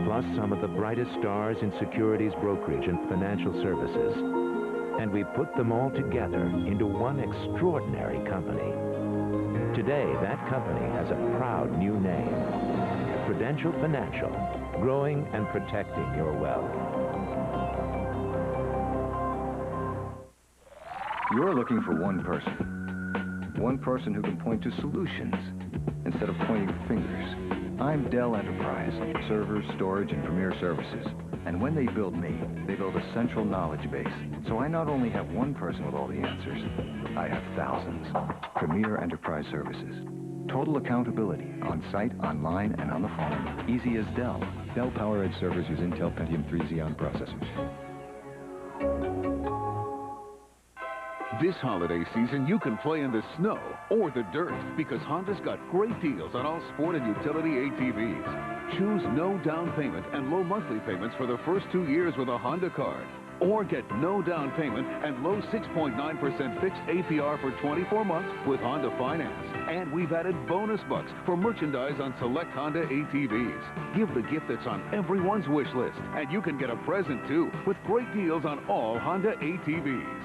plus some of the brightest stars in securities brokerage and financial services. And we put them all together into one extraordinary company. Today, that company has a proud new name, Prudential Financial, growing and protecting your wealth. You're looking for one person who can point to solutions instead of pointing fingers. I'm Dell Enterprise, servers, storage, and premier services. And when they build me, they build a central knowledge base. So I not only have one person with all the answers, I have thousands. Premier Enterprise Services. Total accountability on site, online, and on the phone. Easy as Dell. Dell PowerEdge servers use Intel Pentium 3 Xeon processors. This holiday season, you can play in the snow or the dirt because Honda's got great deals on all sport and utility ATVs. Choose no down payment and low monthly payments for the first 2 years with a Honda card. Or get no down payment and low 6.9% fixed APR for 24 months with Honda Finance. And we've added bonus bucks for merchandise on select Honda ATVs. Give the gift that's on everyone's wish list. And you can get a present too with great deals on all Honda ATVs.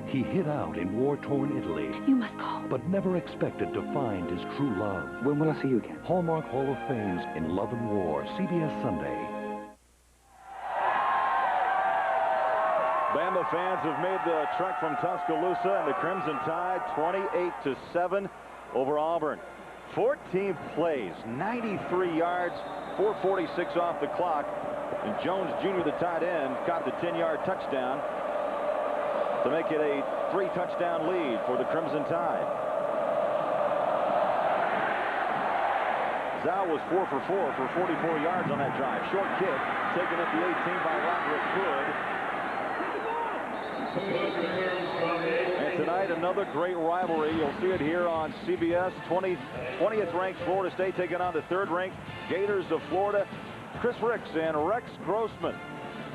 He hid out in war-torn Italy. You must call. But never expected to find his true love. When will I see you again? Hallmark Hall of Fame's In Love and War, CBS Sunday. Bama fans have made the trek from Tuscaloosa, and the Crimson Tide 28-7 over Auburn. 14 plays, 93 yards, 4:46 off the clock. And Jones Jr., the tight end, caught the 10-yard touchdown to make it a 3-touchdown lead for the Crimson Tide. Zhao was 4 for 4 for 44 yards on that drive. Short kick taken at the 18 by Roderick Hood. And tonight, another great rivalry. You'll see it here on CBS. 20th ranked Florida State taking on the 3rd ranked Gators of Florida. Chris Ricks and Rex Grossman.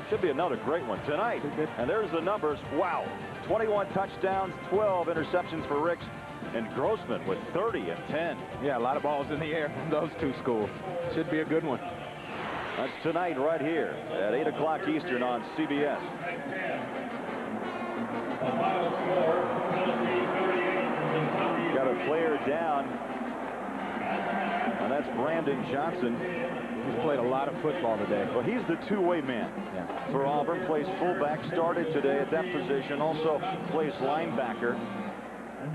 Should be another great one tonight. And there's the numbers. Wow. 21 touchdowns, 12 interceptions for Ricks. And Grossman with 30 and 10. Yeah, a lot of balls in the air from those two schools. Should be a good one. That's tonight right here at 8 o'clock Eastern on CBS. Got a player down, and that's Brandon Johnson. He's played a lot of football today. Well, he's the two-way man for Auburn. Plays fullback, started today at that position. Also plays linebacker.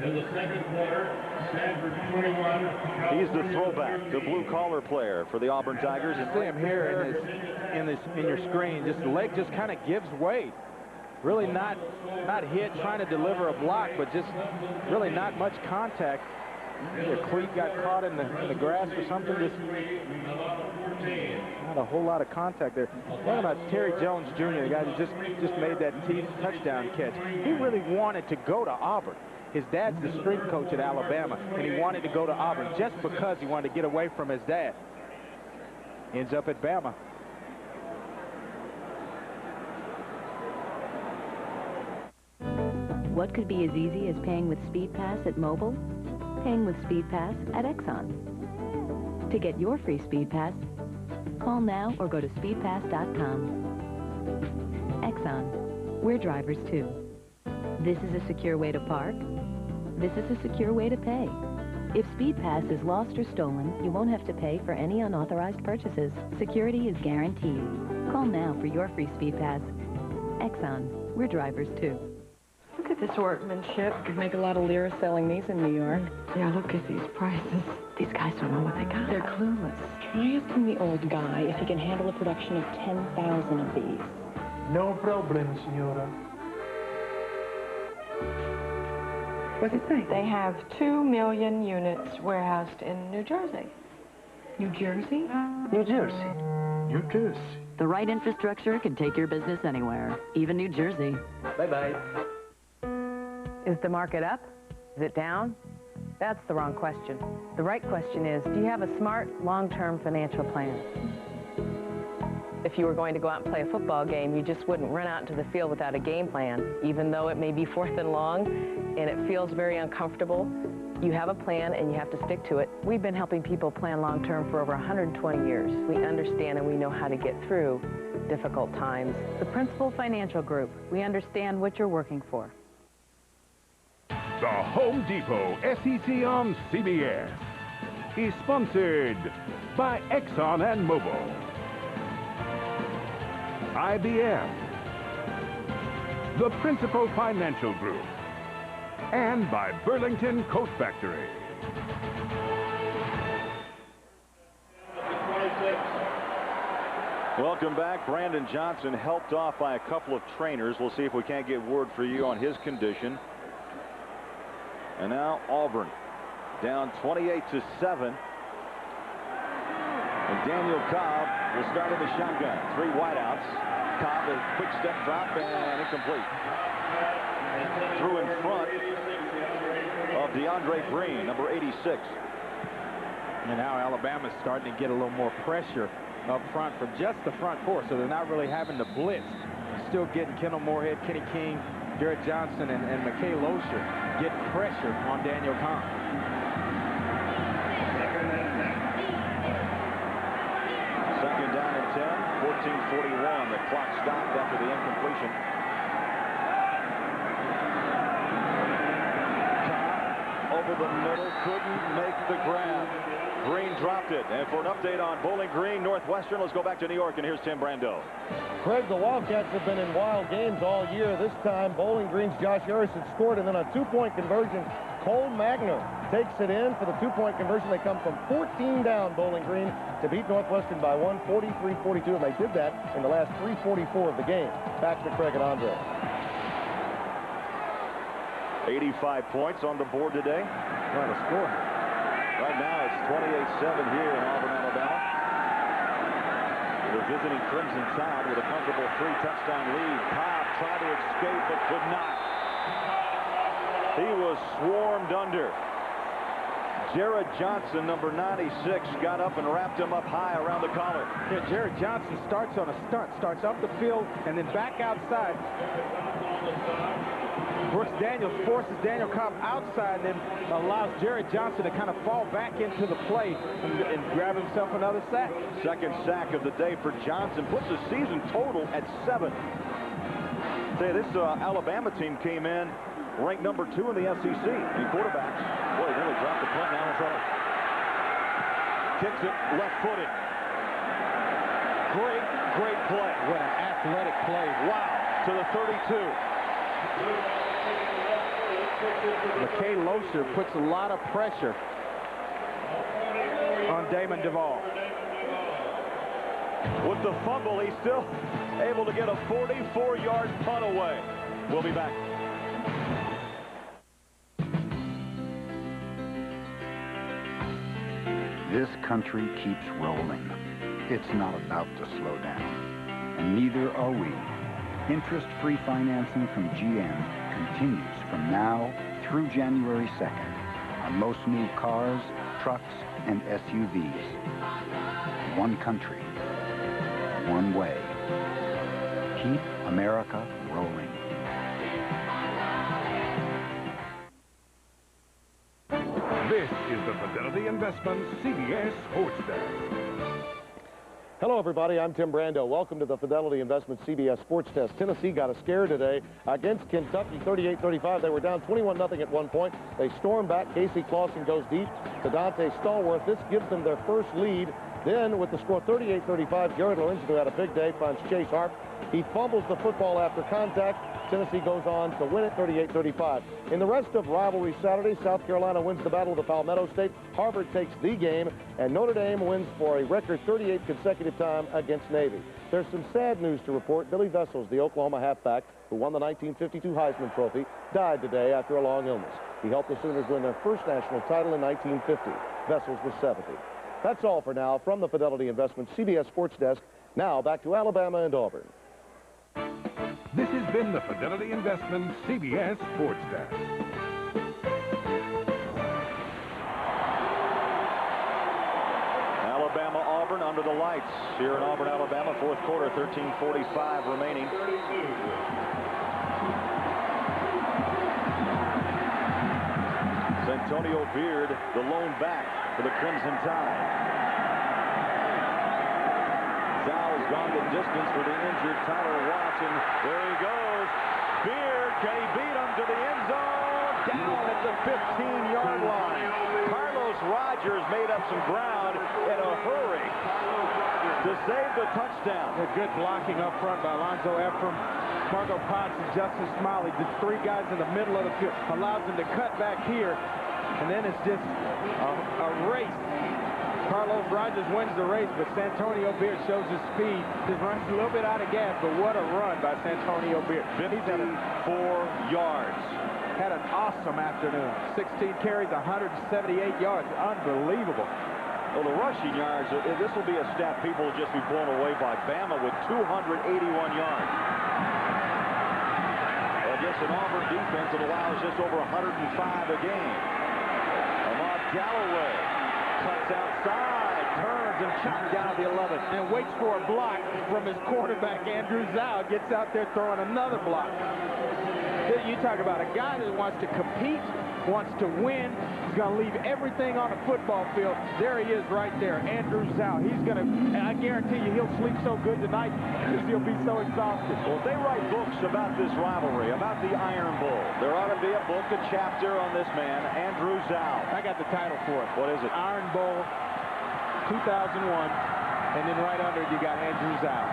In the second quarter, Stanford 21. He's the throwback, the blue-collar player for the Auburn Tigers. You see him here in your screen. Just the leg just kind of gives way. Really not hit, trying to deliver a block, but just really not much contact. The cleat got caught in the grass or something. Just not a whole lot of contact there. Talking about Terry Jones Jr., the guy that just made that touchdown catch. He really wanted to go to Auburn. His dad's the strength coach at Alabama, and he wanted to go to Auburn just because he wanted to get away from his dad. Ends up at Bama. What could be as easy as paying with SpeedPass at Mobile? Paying with SpeedPass at Exxon. To get your free SpeedPass, call now or go to speedpass.com. Exxon. We're drivers too. This is a secure way to park. This is a secure way to pay. If SpeedPass is lost or stolen, you won't have to pay for any unauthorized purchases. Security is guaranteed. Call now for your free SpeedPass. Exxon. We're drivers too. Look at this workmanship. Could make a lot of lira selling these in New York. Yeah, look at these prices. These guys don't know what they got. They're clueless. Try asking the old guy if he can handle a production of 10,000 of these. No problem, Senora. What's it say? They have 2 million units warehoused in New Jersey. New Jersey? New Jersey. New Jersey. The right infrastructure can take your business anywhere, even New Jersey. Bye-bye. Is the market up? Is it down? That's the wrong question. The right question is, do you have a smart, long-term financial plan? If you were going to go out and play a football game, you just wouldn't run out into the field without a game plan. Even though it may be 4th and long and it feels very uncomfortable, you have a plan and you have to stick to it. We've been helping people plan long-term for over 120 years. We understand and we know how to get through difficult times. The Principal Financial Group. We understand what you're working for. The Home Depot SEC on CBS is sponsored by Exxon and Mobil, IBM, the Principal Financial Group, and by Burlington Coat Factory. Welcome back. Brandon Johnson helped off by a couple of trainers. We'll see if we can't get word for you on his condition. And now Auburn down 28-7. And Daniel Cobb will start in the shotgun. 3 wideouts. Cobb, a quick step drop and incomplete. Threw in front of DeAndre Green, number 86. And now Alabama's starting to get a little more pressure up front from just the front 4, so they're not really having to blitz. Still getting Kendall Moorhead, Kenny King, Garrett Johnson, and McKay Losher get pressure on Daniel Cobb. Second down and 10, 14:41. The clock stopped after the incompletion. Cobb over over the middle, couldn't make the grab. Green dropped it. And for an update on Bowling Green, Northwestern, let's go back to New York, and here's Tim Brando. Craig, the Wildcats have been in wild games all year. This time, Bowling Green's Josh Harrison scored, and then a two-point conversion. Cole Magner takes it in for the two-point conversion. They come from 14 down, Bowling Green, to beat Northwestern by 43-42, and they did that in the last 3:44 of the game. Back to Craig and Andre. 85 points on the board today. Trying to score. Right now, it's 28-7 here in Auburn, Alabama. The visiting Crimson Tide with a comfortable 3-touchdown lead. Cobb tried to escape, but could not. He was swarmed under. Jared Johnson, number 96, got up and wrapped him up high around the collar. Yeah, Jared Johnson starts on a stunt, starts up the field and then back outside. Brooks Daniels forces Daniel Cobb outside and then allows Jared Johnson to kind of fall back into the play and grab himself another sack. Second sack of the day for Johnson. Puts the season total at 7. Say this Alabama team came in ranked number 2 in the SEC in quarterbacks. Boy, he really dropped the punt now in trouble. Kicks it left-footed. Great play. What an athletic play. Wow. To the 32. McKay Loser puts a lot of pressure on Damon Duvall. With the fumble, he's still able to get a 44-yard punt away. We'll be back. This country keeps rolling. It's not about to slow down. And neither are we. Interest-free financing from GM continues from now through January 2nd on most new cars, trucks, and SUVs. One country, one way. Keep America rolling. This is the Fidelity Investments CBS Sports Desk. Hello, everybody. I'm Tim Brando. Welcome to the Fidelity Investments CBS Sports Desk. Tennessee got a scare today against Kentucky, 38-35. They were down 21-0 at one point. They storm back. Casey Clausen goes deep to Dante Stallworth. This gives them their first lead. Then, with the score 38-35, Garrett Lorenzen, who had a big day, finds Chase Harp. He fumbles the football after contact. Tennessee goes on to win it 38-35. In the rest of rivalry Saturday, South Carolina wins the Battle of the Palmetto State. Harvard takes the game, and Notre Dame wins for a record 38th consecutive time against Navy. There's some sad news to report. Billy Vessels, the Oklahoma halfback who won the 1952 Heisman Trophy, died today after a long illness. He helped the Sooners win their first national title in 1950. Vessels was 70. That's all for now from the Fidelity Investments CBS Sports Desk. Now back to Alabama and Auburn. This has been the Fidelity Investments CBS Sports Desk. Alabama-Auburn under the lights here in Auburn, Alabama. Fourth quarter, 13:45 remaining. Santonio Beard, the lone back for the Crimson Tide. Zhou's gone the distance for the injured Tyler Watson. There he goes. Beard, can he beat him to the end zone? Down at the 15-yard line. Carlos Rogers made up some ground in a hurry to save the touchdown. A good blocking up front by Alonzo Ephraim, Margo Potts, and Justice Smiley. The three guys in the middle of the field allows them to cut back here, and then it's just a race. Carlos Rogers wins the race, but Santonio Beard shows his speed. Just runs a little bit out of gas, but what a run by Santonio Beard. 54 yards. Had an awesome afternoon. 16 carries, 178 yards. Unbelievable. Well, the rushing yards, this will be a stat people will just be blown away by. Bama with 281 yards. Against an Auburn defense that allows just over 105 a game. Ahmad Galloway cuts outside, turns, and chops down the 11. And waits for a block from his quarterback, Andrew Zhou. Gets out there throwing another block. You talk about a guy that wants to compete wants to win. He's going to leave everything on the football field. There he is right there. Andrew Zhao. He's going to, I guarantee you, he'll sleep so good tonight because he'll be so exhausted. Well, if they write books about this rivalry, about the Iron Bull, there ought to be a book, a chapter on this man, Andrew Zhao. I got the title for it. What is it? Iron Bull 2001. And then right under it, you got Andrew Zhao.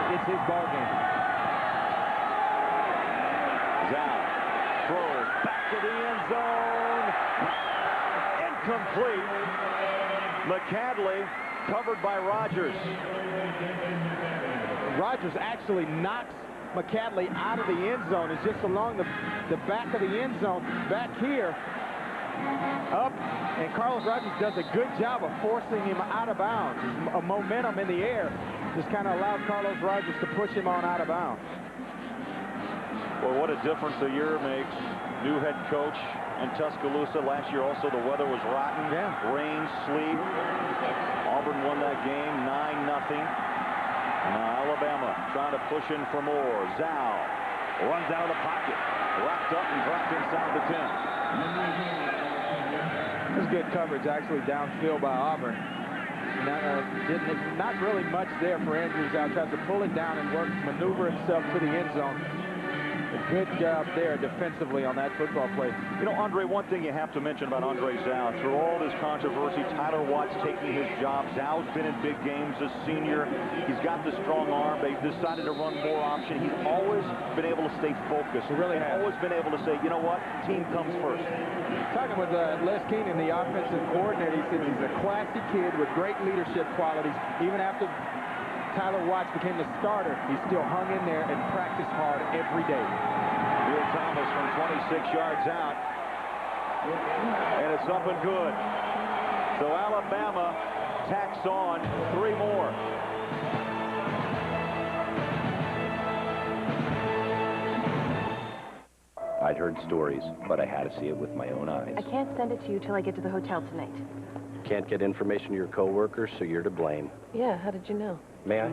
It's his ball game. Zhao throws back to the end zone. Incomplete. McCadley covered by Rogers. Rogers actually knocks McCadley out of the end zone. It's just along the back of the end zone back here. Up, and Carlos Rogers does a good job of forcing him out of bounds. A momentum in the air just kind of allowed Carlos Rogers to push him on out of bounds. Well, what a difference a year makes. New head coach in Tuscaloosa. Last year also the weather was rotten. Yeah. Rain, sleet. Auburn won that game 9-0. Now Alabama trying to push in for more. Zhao runs out of the pocket. Wrapped up and dropped inside the 10. This is good coverage actually downfield by Auburn. Not really much there for Andrews out. Tries to pull it down and maneuver himself to the end zone. A good job there defensively on that football play. You know, Andre, one thing you have to mention about Andre Zhao, through all this controversy, Tyler Watts taking his job. Zhao's been in big games as senior. He's got the strong arm. They've decided to run more option. He's always been able to stay focused. He really has. Always been able to say, you know what, team comes first. Talking with Les Keenan, the offensive coordinator, he said he's a classy kid with great leadership qualities. Even after Tyler Watts became the starter, he still hung in there and practiced hard every day. Bill Thomas from 26 yards out. And it's up and good. So Alabama tacks on 3 more. I'd heard stories, but I had to see it with my own eyes. I can't send it to you till I get to the hotel tonight. Can't get information to your coworkers, so you're to blame. Yeah, how did you know? May I?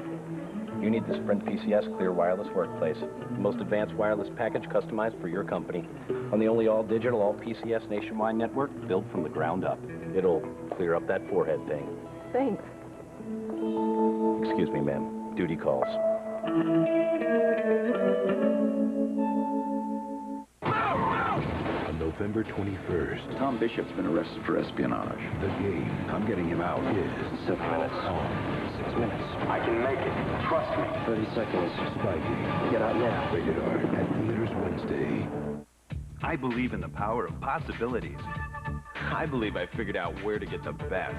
You need the Sprint PCS Clear Wireless Workplace. The most advanced wireless package customized for your company. On the only all-digital, all-PCS nationwide network built from the ground up. It'll clear up that forehead thing. Thanks. Excuse me, ma'am. Duty calls. On November 21st, Tom Bishop's been arrested for espionage. the game, I'm getting him out, is 7 minutes. on 6 minutes. I can make it. Trust me. 30 seconds. Spy Game. Get out now. Rated R at theaters Wednesday. I believe in the power of possibilities. I believe I figured out where to get the best.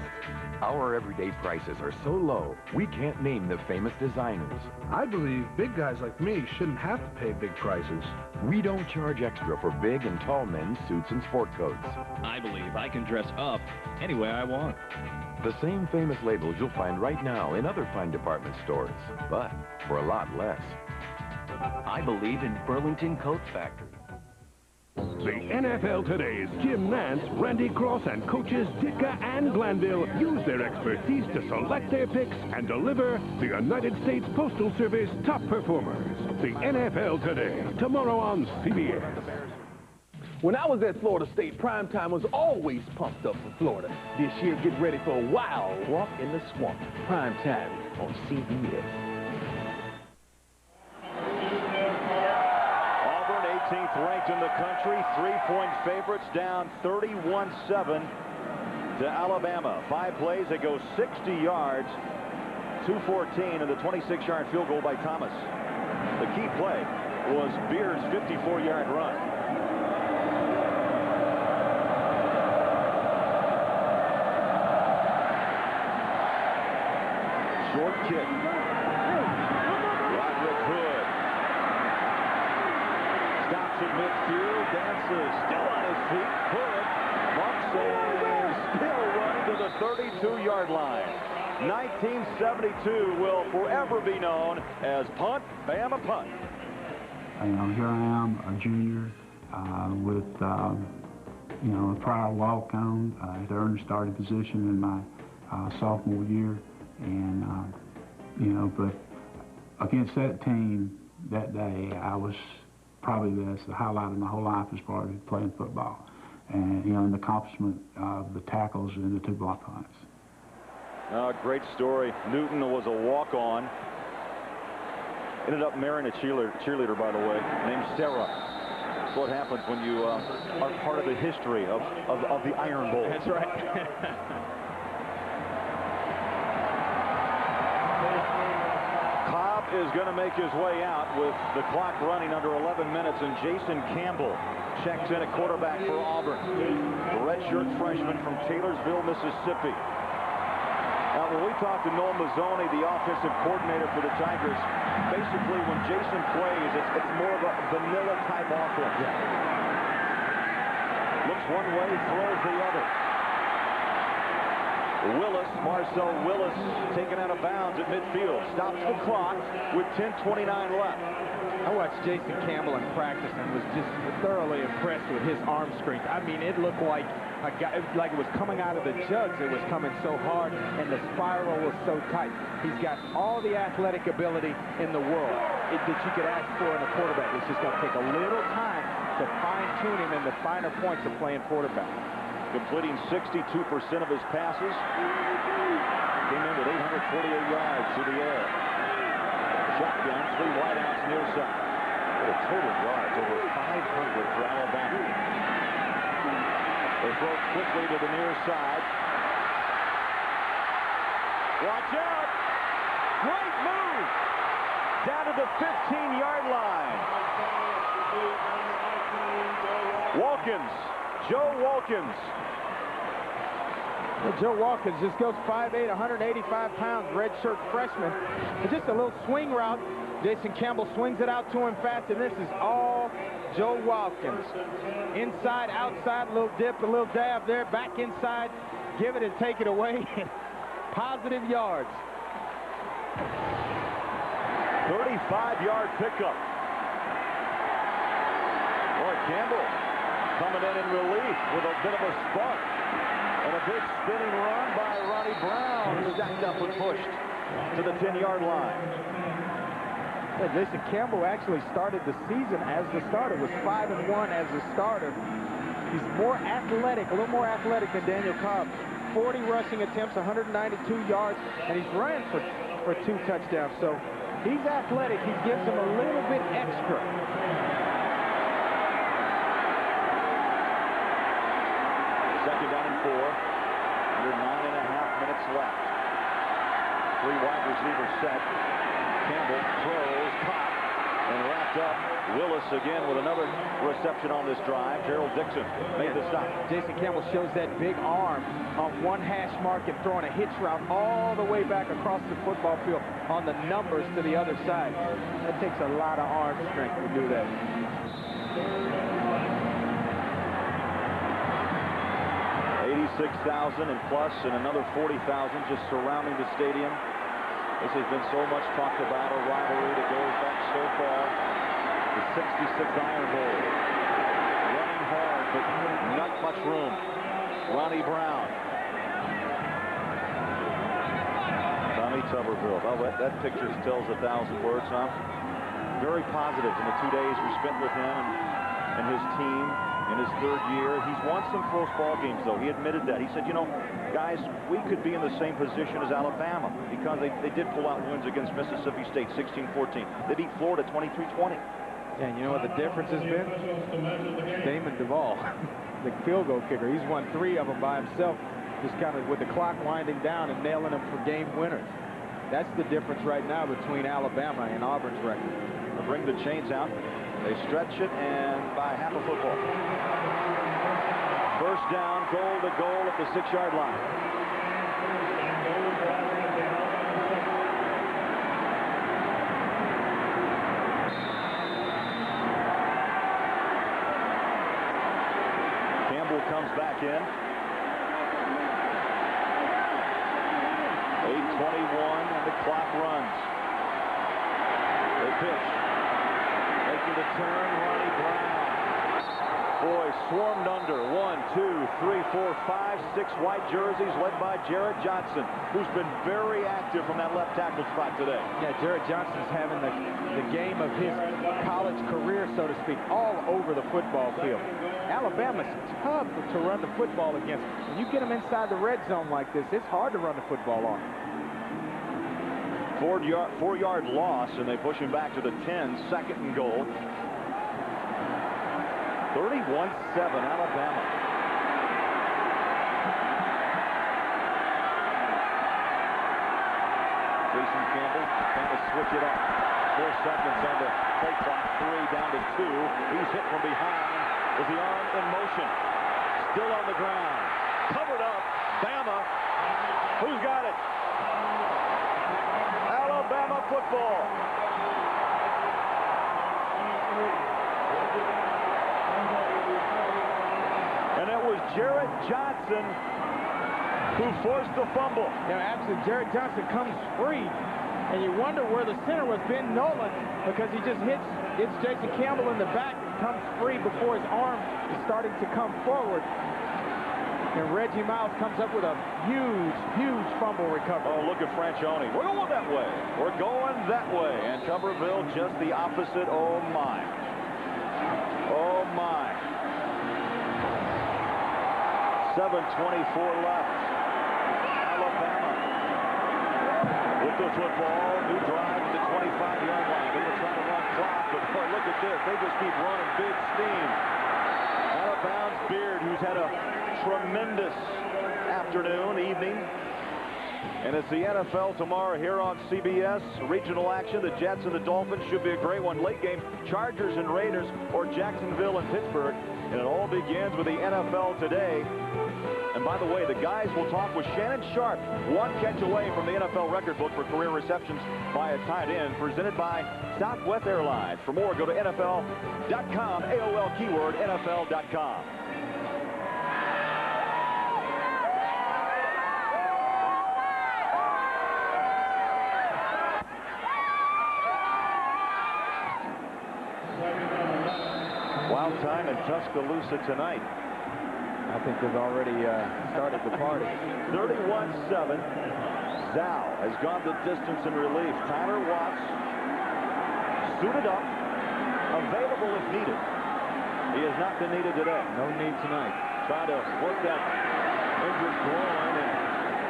Our everyday prices are so low, we can't name the famous designers. I believe big guys like me shouldn't have to pay big prices. We don't charge extra for big and tall men's suits and sport coats. I believe I can dress up any way I want. The same famous labels you'll find right now in other fine department stores, but for a lot less. I believe in Burlington Coat Factory. The NFL Today's Jim Nance, Randy Cross, and coaches Ditka and Glanville use their expertise to select their picks and deliver the United States Postal Service top performers. The NFL Today, tomorrow on CBS. When I was at Florida State, primetime was always pumped up for Florida. This year, get ready for a wild walk in the swamp. Primetime on CBS. 18th ranked in the country, 3-point favorites, down 31-7 to Alabama. 5 plays, it goes 60 yards, 2:14, and the 26-yard field goal by Thomas. The key play was Beard's 54-yard run. Short kick. Roderick Hood stops at midfield, dances, still on his feet. Hood bumps and still running to the 32-yard line. 1972 will forever be known as Punt, Bama Punt. Here I am, a junior, with a prior walk-on. I had earned a starting position in my sophomore year, and but against that team that day, I was probably the highlight of my whole life as far as playing football. And, you know, and the accomplishment of the tackles and the 2 block punts. Great story. Newton was a walk-on. Ended up marrying a cheerleader, by the way, named Sarah. That's what happens when you are part of the history of the Iron Bowl. That's right. Cobb is going to make his way out with the clock running under 11 minutes, and Jason Campbell checks in at quarterback for Auburn. The redshirt freshman from Taylorsville, Mississippi. Now, when we talked to Noel Mazzoni, the offensive coordinator for the Tigers, basically when Jason plays, it's more of a vanilla type offense. Looks one way, throws the other. Willis, Marcel Willis, taken out of bounds at midfield. Stops the clock with 10:29 left. I watched Jason Campbell in practice and was just thoroughly impressed with his arm strength. I mean, it looked like a guy, like it was coming out of the jugs. It was coming so hard, and the spiral was so tight. He's got all the athletic ability in the world that you could ask for in a quarterback. It's just going to take a little time to fine-tune him in the finer points of playing quarterback. Completing 62% of his passes. Came in with 848 yards through the air. Shotgun, 3 wideouts near side. What a total yards, over 500 for Alabama. They throw quickly to the near side. Watch out! Great move! Down to the 15-yard line. Watkins. Joe Watkins. Well, Joe Watkins just goes 5'8", 185 pounds, redshirt freshman. And just a little swing route. Jason Campbell swings it out to him fast, and this is all Joe Watkins. Inside, outside, a little dip, a little dab there, back inside, give it and take it away. Positive yards. 35-yard pickup. Boy, Campbell coming in relief with a bit of a spark. And a big spinning run by Ronnie Brown, stacked up and pushed to the 10-yard line. Yeah, Jason Campbell actually started the season as the starter, was 5-1 as the starter. He's more athletic, a little more athletic than Daniel Cobb. 40 rushing attempts, 192 yards, and he's running for 2 touchdowns. So he's athletic. He gives him a little bit extra. Second down and 4. Under 9.5 minutes left. 3 wide receivers set. Campbell throws, caught, and wrapped up. Willis again with another reception on this drive. Gerald Dixon made the stop. Jason Campbell shows that big arm on one hash mark and throwing a hitch route all the way back across the football field on the numbers to the other side. That takes a lot of arm strength to do that. 86,000 and plus, and another 40,000 just surrounding the stadium. This has been so much talked about, a rivalry that goes back so far. The 66th Iron Bowl. Running hard, but not much room. Ronnie Brown. Tommy Tuberville. Well, that picture tells 1,000 words, huh? Very positive in the 2 days we spent with him and his team. In his 3rd year, he's won some close ball games, though. He admitted that. He said, you know, guys, we could be in the same position as Alabama because they did pull out wins against Mississippi State 16-14. They beat Florida 23-20. And you know what the difference has been? Damon Duvall, the field goal kicker. He's won 3 of them by himself, just kind of with the clock winding down and nailing them for game winners. That's the difference right now between Alabama and Auburn's record. They'll bring the chains out. They stretch it, and by half a football. First down, goal to goal at the 6-yard line. Campbell comes back in. 8:21, and the clock runs. They pitch. Making the turn, Ronnie Brown. Boys swarmed under. 1, 2, 3, 4, 5, 6 white jerseys led by Jarrett Johnson, who's been very active from that left tackle spot today. Yeah, Jarrett Johnson's having the game of his college career, so to speak, all over the football field. Alabama's tough to run the football against. When you get them inside the red zone like this, it's hard to run the football on. 4-yard loss, and they push him back to the 10, 2nd and goal. 31-7 Alabama. Jason Campbell trying to switch it up. 4 seconds on the play clock. 3 down to 2. He's hit from behind. Is the arm in motion? Still on the ground. Covered up. Bama. Who's got it? Alabama football. And it was Jarrett Johnson who forced the fumble. Yeah, absolutely. Jarrett Johnson comes free, and you wonder where the center was, Ben Nolan, because he just hits Jason Campbell in the back and comes free before his arm is starting to come forward. And Reggie Miles comes up with a huge, huge fumble recovery. Oh, look at Franchione. We're going that way. We're going that way. And Tuberville just the opposite. Oh, my. Oh, my. 7:24 left. Alabama with the football. New drive at the 25-yard line. They were trying to run clock, but boy, look at this. They just keep running big steam. Out of bounds, Beard, who's had a tremendous afternoon, evening. And it's the NFL tomorrow here on CBS. Regional action. The Jets and the Dolphins should be a great one. Late game, Chargers and Raiders, or Jacksonville and Pittsburgh. And it all begins with the NFL today. And by the way, the guys will talk with Shannon Sharp, 1 catch away from the NFL record book for career receptions by a tight end, presented by Southwest Airlines. For more, go to NFL.com, AOL keyword NFL.com. Wild time in Tuscaloosa tonight. I think they've already started the party. 31-7. Zhao has gone the distance in relief. Tyler Watts suited up, available if needed. He has not been needed today. No need tonight. Trying to work that injured groin, and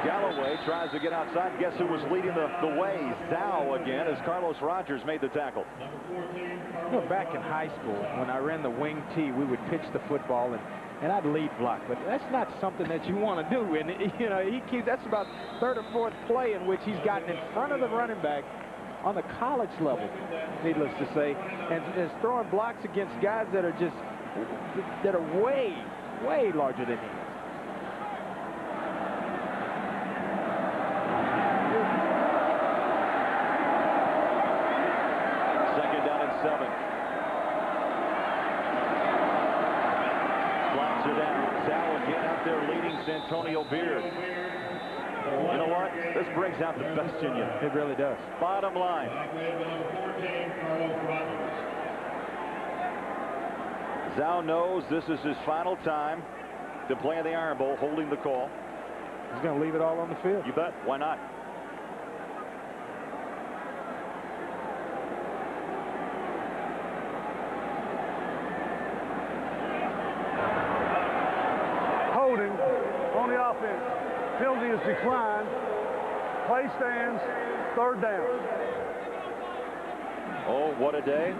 Galloway tries to get outside. Guess who was leading the way? Zhao again, as Carlos Rogers made the tackle. You know, back in high school, when I ran the wing tee, we would pitch the football and I'd lead block, but that's not something that you want to do. And you know, that's about 3rd or 4th play in which he's gotten in front of the running back on the college level, needless to say, and is throwing blocks against guys that are way larger than he is. Antonio Beard. You know what? This brings out the best in you. It really does. Bottom line. Zhao knows this is his final time to play in the Iron Bowl, holding the call. He's going to leave it all on the field. You bet. Why not? On the offense. Penalty is declined. Play stands. 3rd down. Oh, what a day.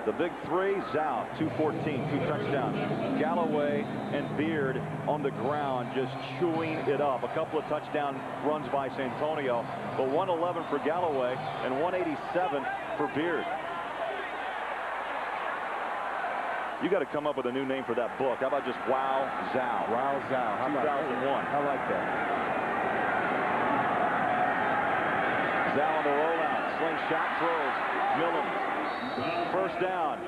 The big three, Zhao, 214, 2 touchdowns. Galloway and Beard on the ground just chewing it up. A couple of touchdown runs by Santonio, but 111 for Galloway and 187 for Beard. You got to come up with a new name for that book. How about just Wow Zhao? Wow Zhao. How 2001. I like that. Zhao on the rollout. Slingshot throws. Gillum. 1st down.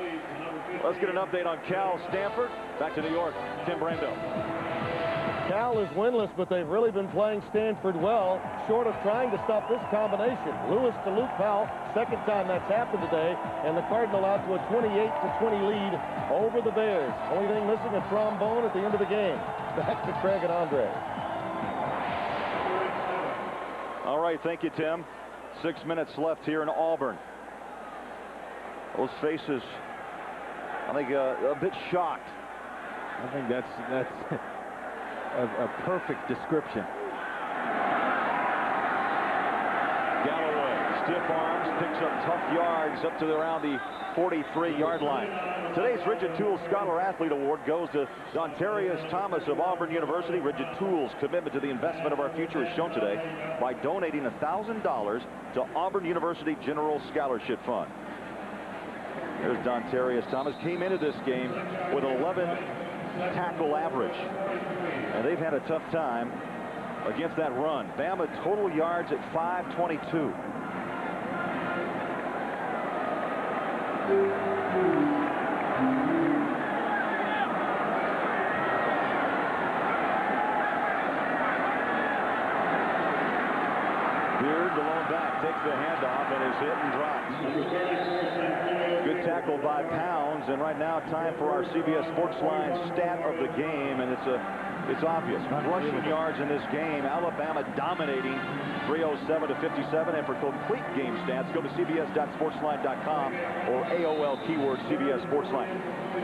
Let's get an update on Cal Stanford. Back to New York. Tim Brando. Cal is winless, but they've really been playing Stanford well, short of trying to stop this combination. Lewis to Luke Powell, second time that's happened today, and the Cardinal out to a 28-20 lead over the Bears. Only thing missing, a trombone at the end of the game. Back to Craig and Andre. All right, thank you, Tim. 6 minutes left here in Auburn. Those faces, I think, a bit shocked. I think that's a perfect description. Galloway, stiff arms, picks up tough yards up to around the 43-yard line. Today's Rigid Tools Scholar Athlete Award goes to Dontarius Thomas of Auburn University. Rigid Tools' commitment to the investment of our future is shown today by donating $1,000 to Auburn University General Scholarship Fund. There's Dontarius Thomas. Came into this game with an 11 tackle average, and they've had a tough time against that run. Bama total yards at 522. Beard, the lone back, takes the handoff and is hit and drops. Good tackle by Pounds, and right now time for our CBS Sportsline stat of the game, and it's obvious. Rushing yards in this game, Alabama dominating 307 to 57, and for complete game stats, go to cbs.sportsline.com or AOL keyword CBS Sportsline.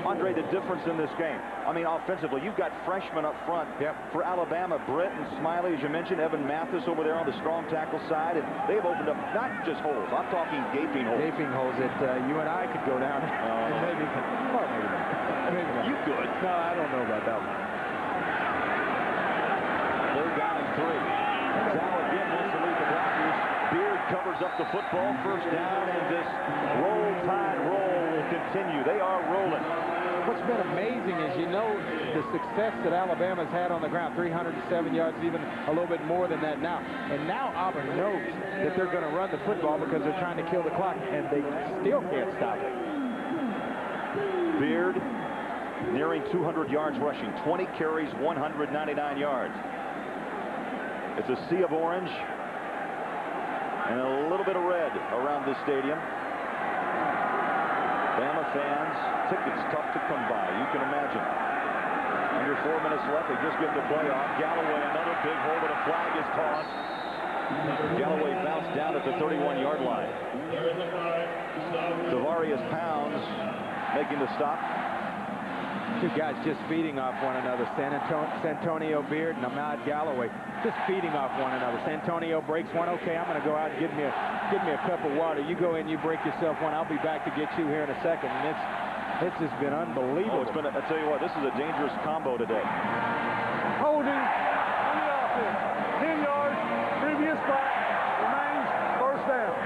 Andre, the difference in this game, I mean, offensively, you've got freshmen up front. For Alabama, Britt and Smiley, as you mentioned, Evan Mathis over there on the strong tackle side, and they've opened up not just holes, I'm talking gaping holes. Gaping holes that you and I could go down and maybe not. You could. No, I don't know about that one. Third down and 3. Zal again wants to lead the blockers. Beard covers up the football. First down, and this roll tide roll will continue. They are rolling. What's been amazing is, you know, the success that Alabama's had on the ground, 307 yards, even a little bit more than that now. And now Auburn knows that they're going to run the football because they're trying to kill the clock, and they still can't stop it. Beard nearing 200 yards rushing, 20 carries, 199 yards. It's a sea of orange and a little bit of red around this stadium. Bama fans, tickets tough to come by, you can imagine. Under 4 minutes left, they just get the play off. Galloway, another big hole, but a flag is tossed. Galloway bounced down at the 31-yard line. Tavarius Pounds making the stop. Two guys just feeding off one another. Santonio Beard and Ahmad Galloway just feeding off one another. Santonio breaks one. Okay, I'm going to go out and give me a cup of water. You go in, you break yourself one. I'll be back to get you here in a second. And it's just been unbelievable. I tell you what, this is a dangerous combo today. Holding on the offense. 10 yards, previous spot, remains first down.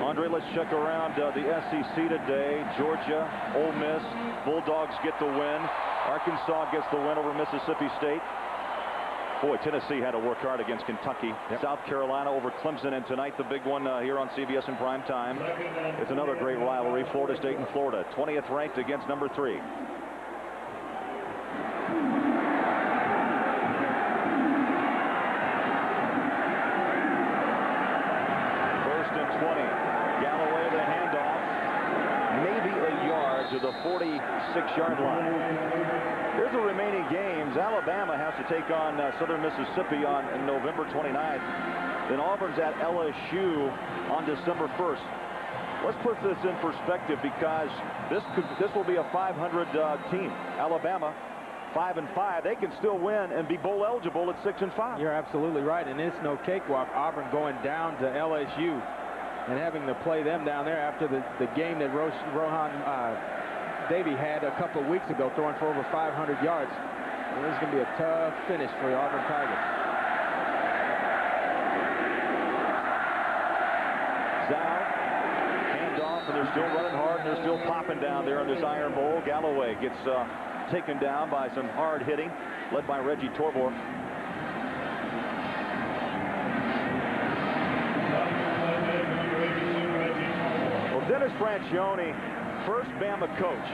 Andre, let's check around the SEC today. Georgia, Ole Miss, Bulldogs get the win. Arkansas gets the win over Mississippi State. Boy, Tennessee had to work hard against Kentucky. South Carolina over Clemson, and tonight the big one here on CBS in prime time. It's another great rivalry, Florida State and Florida. 20th ranked against number 3. First and 20. Galloway the handoff, maybe a yard to the 46-yard line. Here's the remaining games. Alabama has to take on Southern Mississippi on November 29th. Then Auburn's at LSU on December 1st. Let's put this in perspective, because this will be a 500 team. Alabama 5-5. They can still win and be bowl eligible at 6-5. You're absolutely right, and it's no cakewalk. Auburn going down to LSU and having to play them down there after the game that Rohan Davey had a couple of weeks ago, throwing for over 500 yards. And this is going to be a tough finish for the Auburn Tigers. Zal, handoff, and they're still running hard, and they're still popping down there in this Iron Bowl. Galloway gets taken down by some hard hitting, led by Reggie Torbor. Well, Dennis Franchione, first Bama coach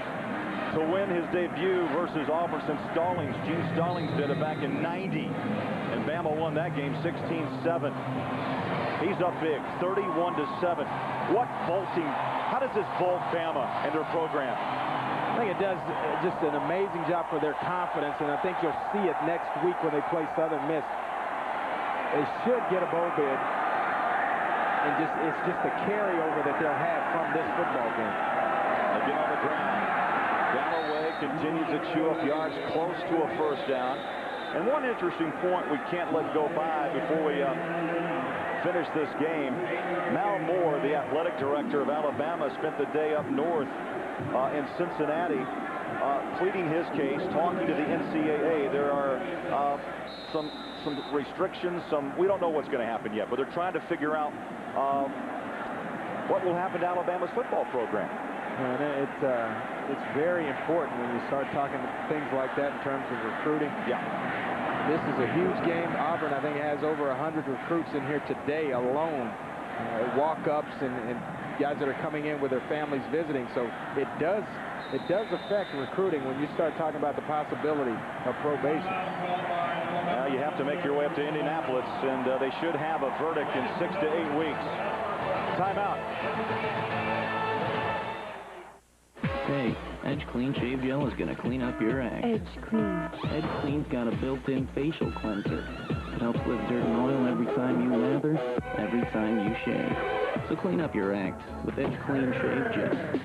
to win his debut versus Auburn since Gene Stallings did it back in '90. And Bama won that game 16-7. He's up big, 31-7. What vaulting? How does this vault Bama and their program? I think it does just an amazing job for their confidence, and I think you'll see it next week when they play Southern Miss. They should get a bowl bid, and it's just a carryover that they'll have from this football game. They get on the ground. Galloway continues to chew up yards close to a first down. And one interesting point we can't let go by before we finish this game. Mal Moore, the athletic director of Alabama, spent the day up north in Cincinnati pleading his case, talking to the NCAA. There are some restrictions, we don't know what's going to happen yet, but they're trying to figure out what will happen to Alabama's football program. And it's very important when you start talking things like that in terms of recruiting. Yeah. This is a huge game. Auburn, I think, has over 100 recruits in here today alone. Walk-ups and guys that are coming in with their families visiting. So it does affect recruiting when you start talking about the possibility of probation. Well, you have to make your way up to Indianapolis, and they should have a verdict in 6 to 8 weeks. Timeout. Hey, Edge Clean Shave Gel is going to clean up your act. Edge Clean. Edge Clean's got a built-in facial cleanser. It helps lift dirt and oil every time you lather, every time you shave. So clean up your act with Edge Clean Shave Gel.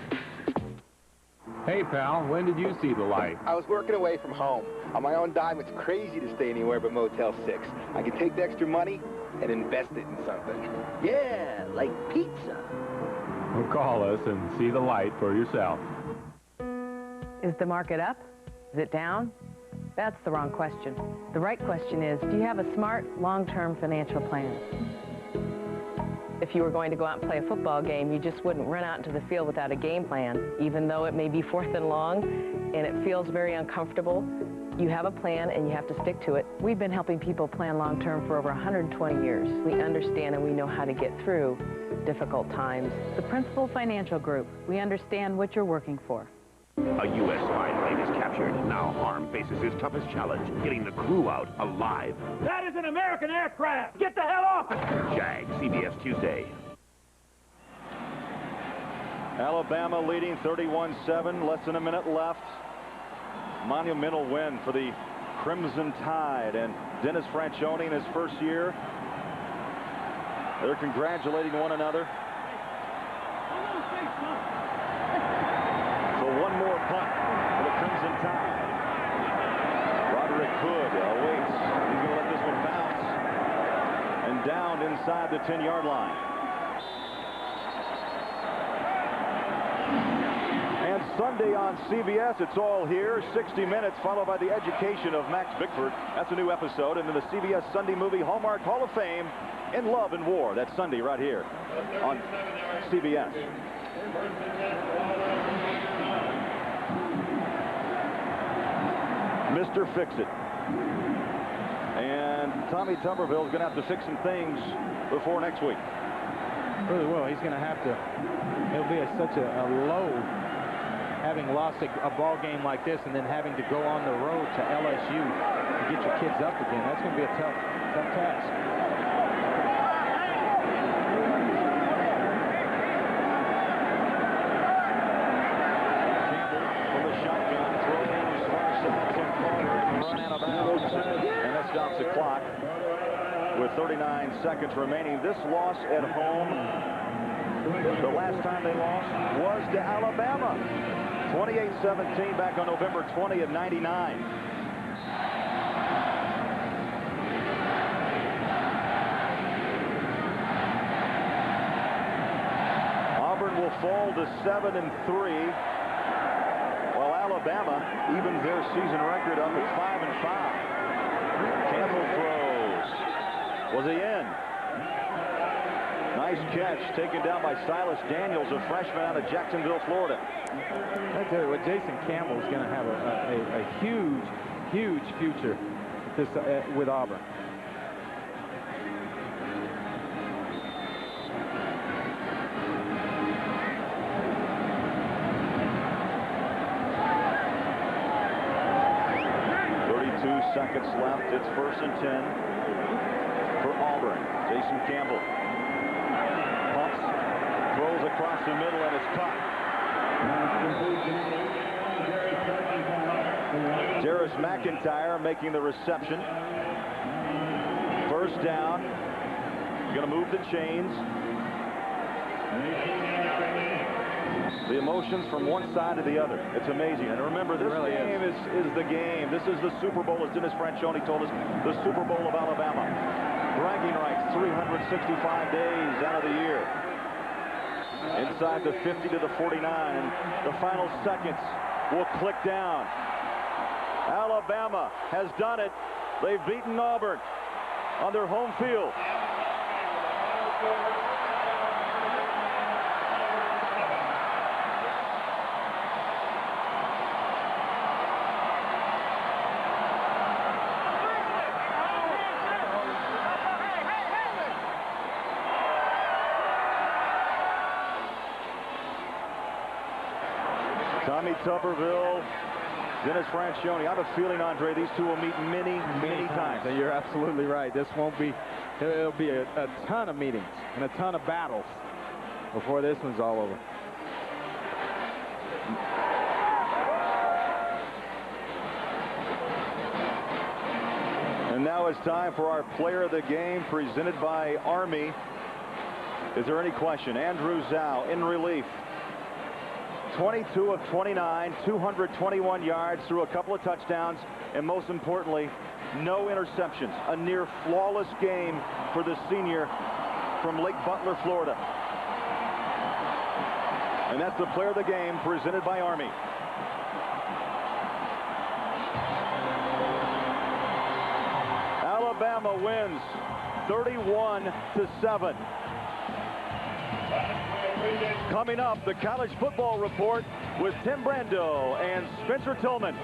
Hey, pal, when did you see the light? I was working away from home. On my own dime, it's crazy to stay anywhere but Motel 6. I can take the extra money and invest it in something. Yeah, like pizza. Well, call us and see the light for yourself. Is the market up? Is it down? That's the wrong question. The right question is, do you have a smart, long-term financial plan? If you were going to go out and play a football game, you just wouldn't run out into the field without a game plan, even though it may be 4th and long, and it feels very uncomfortable. You have a plan, and you have to stick to it. We've been helping people plan long-term for over 120 years. We understand and we know how to get through difficult times. The Principal Financial Group. We understand what you're working for. A U.S. spy plane is captured. Now Harm faces his toughest challenge, getting the crew out alive. That is an American aircraft! Get the hell off it! Jag, CBS Tuesday. Alabama leading 31-7, less than a minute left. Monumental win for the Crimson Tide, and Dennis Franchione in his first year. They're congratulating one another. So one more punt for the Crimson Tide. Roderick Hood awaits. He's going to let this one bounce and down inside the 10-yard line. And Sunday on CBS, it's all here. 60 minutes, followed by the education of Max Bickford. That's a new episode. And then the CBS Sunday movie Hallmark Hall of Fame, In Love and War. That's Sunday right here on CBS. Mr. Fix-It. And Tommy Tuberville is going to have to fix some things before next week. Really will. He's going to have to. It'll be such a load having lost a ball game like this and then having to go on the road to LSU to get your kids up again. That's going to be a tough task. Campbell from the shotgun, throws in his far side, Tim Carter in the run out of bounds, and that stops the clock with 39 seconds remaining. This loss at home, the last time they lost was to Alabama. 28-17 back on November 20 of '99. Auburn will fall to 7-3, while Alabama evens their season record up at 5-5. Campbell throws. Was he in? Nice catch taken down by Silas Daniels, a freshman out of Jacksonville, Florida. I tell you what, Jason Campbell is going to have a huge, huge future with Auburn. seconds left. It's 1st and 10 for Auburn. Jason Campbell pumps, throws across the middle, and it's caught. Darius McIntyre making the reception. 1st down. Going to move the chains. The emotions from one side to the other. It's amazing. And remember, this really game is the game. This is the Super Bowl, as Dennis Franchione told us, the Super Bowl of Alabama. Bragging rights, 365 days out of the year. Inside the 50 to the 49, and the final seconds will click down. Alabama has done it. They've beaten Auburn on their home field. Tommy Tuberville, Dennis Franchione. I have a feeling, Andre, these two will meet many times. You're absolutely right. This won't be, it'll be a ton of meetings and a ton of battles before this one's all over. And now it's time for our player of the game, presented by Army. Is there any question? Andrew Zhao in relief. 22 of 29, 221 yards, threw a couple of touchdowns, and most importantly, no interceptions. A near flawless game for the senior from Lake Butler, Florida. And that's the player of the game, presented by Army. Alabama wins 31-7. Coming up, the college football report with Tim Brando and Spencer Tillman.